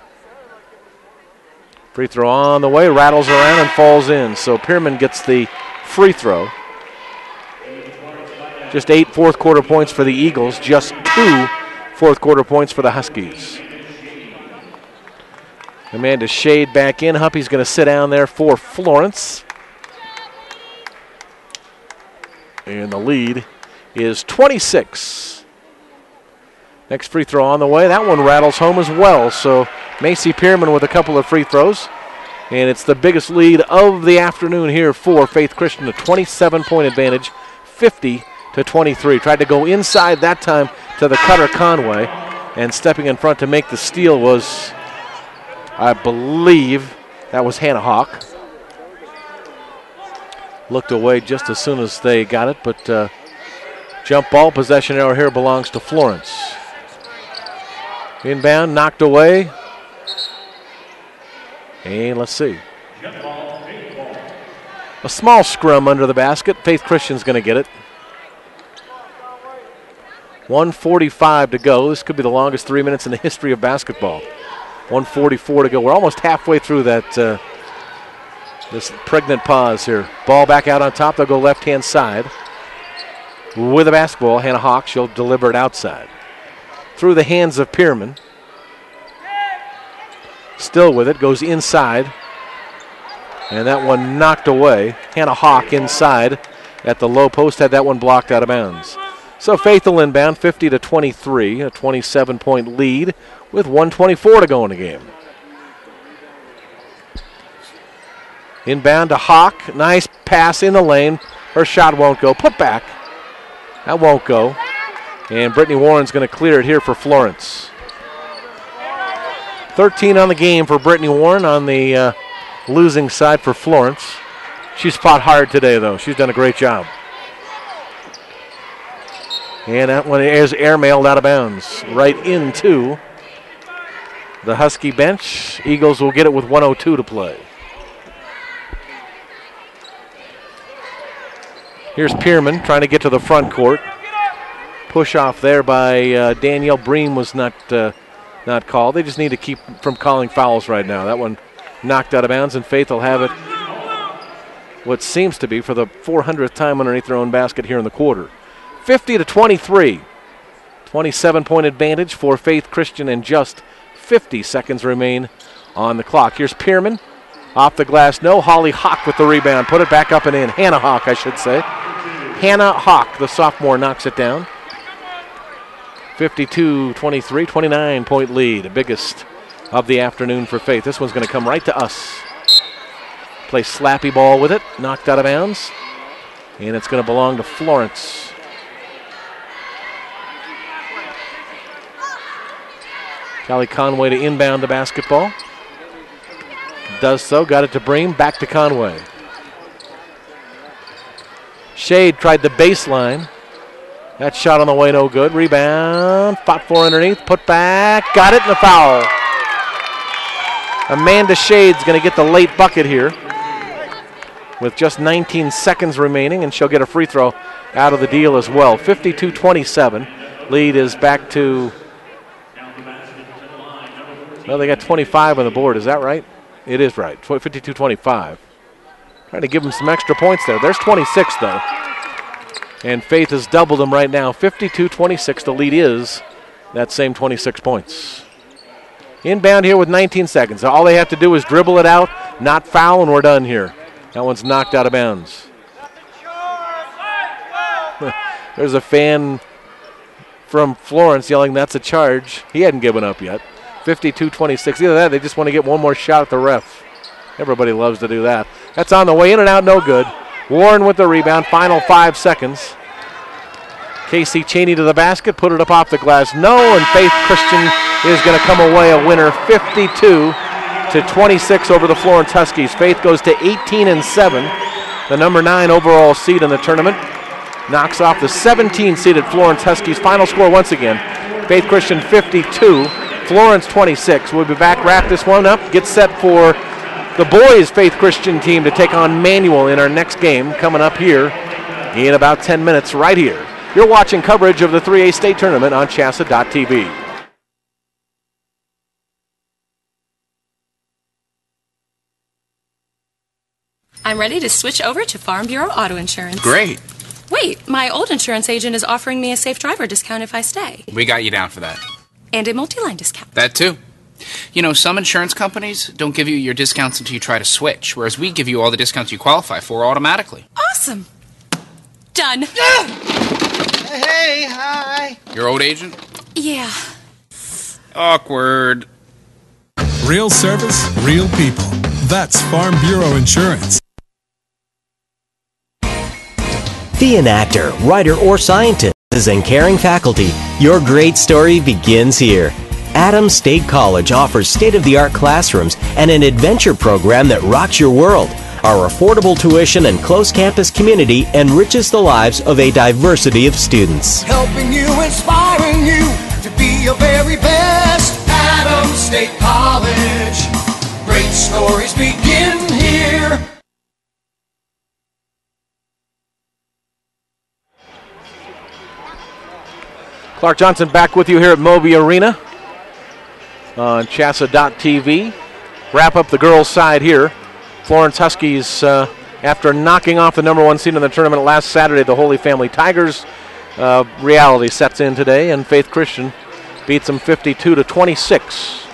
Free throw on the way, rattles around and falls in. So Pearman gets the free throw. Just 8 fourth quarter points for the Eagles, just 2 fourth quarter points for the Huskies. Amanda Shade back in. Huppy's going to sit down there for Florence. And the lead is 26. Next free throw on the way. That one rattles home as well. So Macy Pearman with a couple of free throws. And it's the biggest lead of the afternoon here for Faith Christian. A 27-point advantage, 50-23. Tried to go inside that time to the cutter Conway. And stepping in front to make the steal was, I believe, that was Hannah Hawk. Looked away just as soon as they got it, but jump ball possession arrow here belongs to Florence. Inbound, knocked away. And let's see. A small scrum under the basket. Faith Christian's going to get it. 1:45 to go. This could be the longest 3 minutes in the history of basketball. 1:44 to go. We're almost halfway through that this pregnant pause here. Ball back out on top. They'll go left-hand side. With a basketball, Hannah Hawk, she'll deliver it outside. Through the hands of Pierman. Still with it, goes inside. And that one knocked away. Hannah Hawk inside at the low post, had that one blocked out of bounds. So Faith will inbound 50-23, a 27-point lead with 1:24 to go in the game. Inbound to Hawk, nice pass in the lane. Her shot won't go, put back. That won't go. And Brittany Warren's going to clear it here for Florence. 13 on the game for Brittany Warren on the losing side for Florence. She's fought hard today, though. She's done a great job. And that one is airmailed out of bounds right into the Husky bench. Eagles will get it with 1:02 to play. Here's Pierman trying to get to the front court. Push off there by Danielle Bream was not called. They just need to keep from calling fouls right now. That one knocked out of bounds, and Faith will have it what seems to be for the 400th time underneath their own basket here in the quarter. 50-23. 27-point advantage for Faith Christian, and just 50 seconds remain on the clock. Here's Pierman. Off the glass, no. Holly Hawk with the rebound. Put it back up and in. Hannah Hawk, I should say. Hannah Hawk, the sophomore, knocks it down. 52-23, 29-point lead. The biggest of the afternoon for Faith. This one's going to come right to us. Play slappy ball with it. Knocked out of bounds. And it's going to belong to Florence. Callie Conway to inbound the basketball. Does so. Got it to Bream. Back to Conway. Shade tried the baseline. That shot on the way, no good. Rebound. Fought for underneath. Put back. Got it, and a foul. Amanda Shade's going to get the late bucket here with just 19 seconds remaining, and she'll get a free throw out of the deal as well. 52-27. Lead is back to, well, they got 25 on the board. Is that right? It is right. 52-25. Trying to give them some extra points there. There's 26, though. And Faith has doubled them right now. 52-26. The lead is that same 26 points. Inbound here with 19 seconds. All they have to do is dribble it out, not foul, and we're done here. That one's knocked out of bounds. There's a fan from Florence yelling, "That's a charge." He hadn't given up yet. 52-26. Either that, they just want to get one more shot at the ref. Everybody loves to do that. That's on the way in and out, no good. Warren with the rebound, final 5 seconds. Casey Cheney to the basket, put it up off the glass, no, and Faith Christian is going to come away a winner, 52-26 over the Florence Huskies. Faith goes to 18-7, the number 9 overall seed in the tournament. Knocks off the 17-seeded Florence Huskies. Final score once again, Faith Christian 52, Florence 26. We'll be back, wrap this one up, get set for the boys' Faith Christian team to take on Manual in our next game coming up here in about 10 minutes right here. You're watching coverage of the 3A state tournament on CHSAA.tv.
I'm ready to switch over to Farm Bureau Auto Insurance.
Great.
Wait, my old insurance agent is offering me a safe driver discount if I stay.
We got you down for that.
And a multi-line discount.
That too. You know, some insurance companies don't give you your discounts until you try to switch, whereas we give you all the discounts you qualify for automatically.
Awesome. Done.
Hey, hi.
Your old agent?
Yeah.
Awkward.
Real service, real people. That's Farm Bureau Insurance.
Be an actor, writer, or scientist. and caring faculty, your great story begins here. Adams State College offers state-of-the-art classrooms and an adventure program that rocks your world. Our affordable tuition and close campus community enriches the lives of a diversity of students.
Helping you, inspiring you to be your very best. Adams State College. Great stories begin here.
Clark Johnson back with you here at Moby Arena on CHSAA.tv. Wrap up the girls' side here. Florence Huskies, after knocking off the number 1 seed in the tournament last Saturday, the Holy Family Tigers, reality sets in today, and Faith Christian beats them 52-26.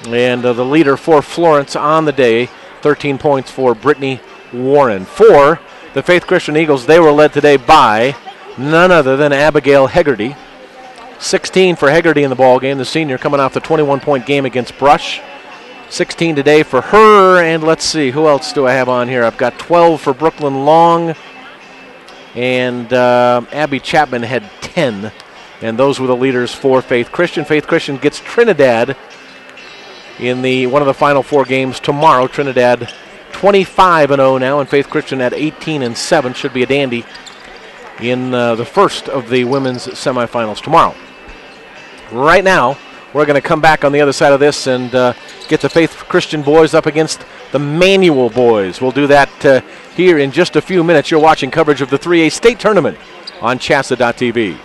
And the leader for Florence on the day, 13 points for Brittany Warren. For the Faith Christian Eagles, they were led today by none other than Abigail Hegarty. 16 for Hegarty in the ball game, the senior coming off the 21-point game against Brush. 16 today for her, and let's see, who else do I have on here? I've got 12 for Brooklyn Long, and Abby Chapman had 10, and those were the leaders for Faith Christian. Faith Christian gets Trinidad in one of the final 4 games tomorrow. Trinidad 25-0 now, and Faith Christian at 18-7. Should be a dandy in the first of the women's semifinals tomorrow. Right now, we're going to come back on the other side of this and get the Faith Christian boys up against the Manual boys. We'll do that here in just a few minutes. You're watching coverage of the 3A state tournament on CHSAA.tv.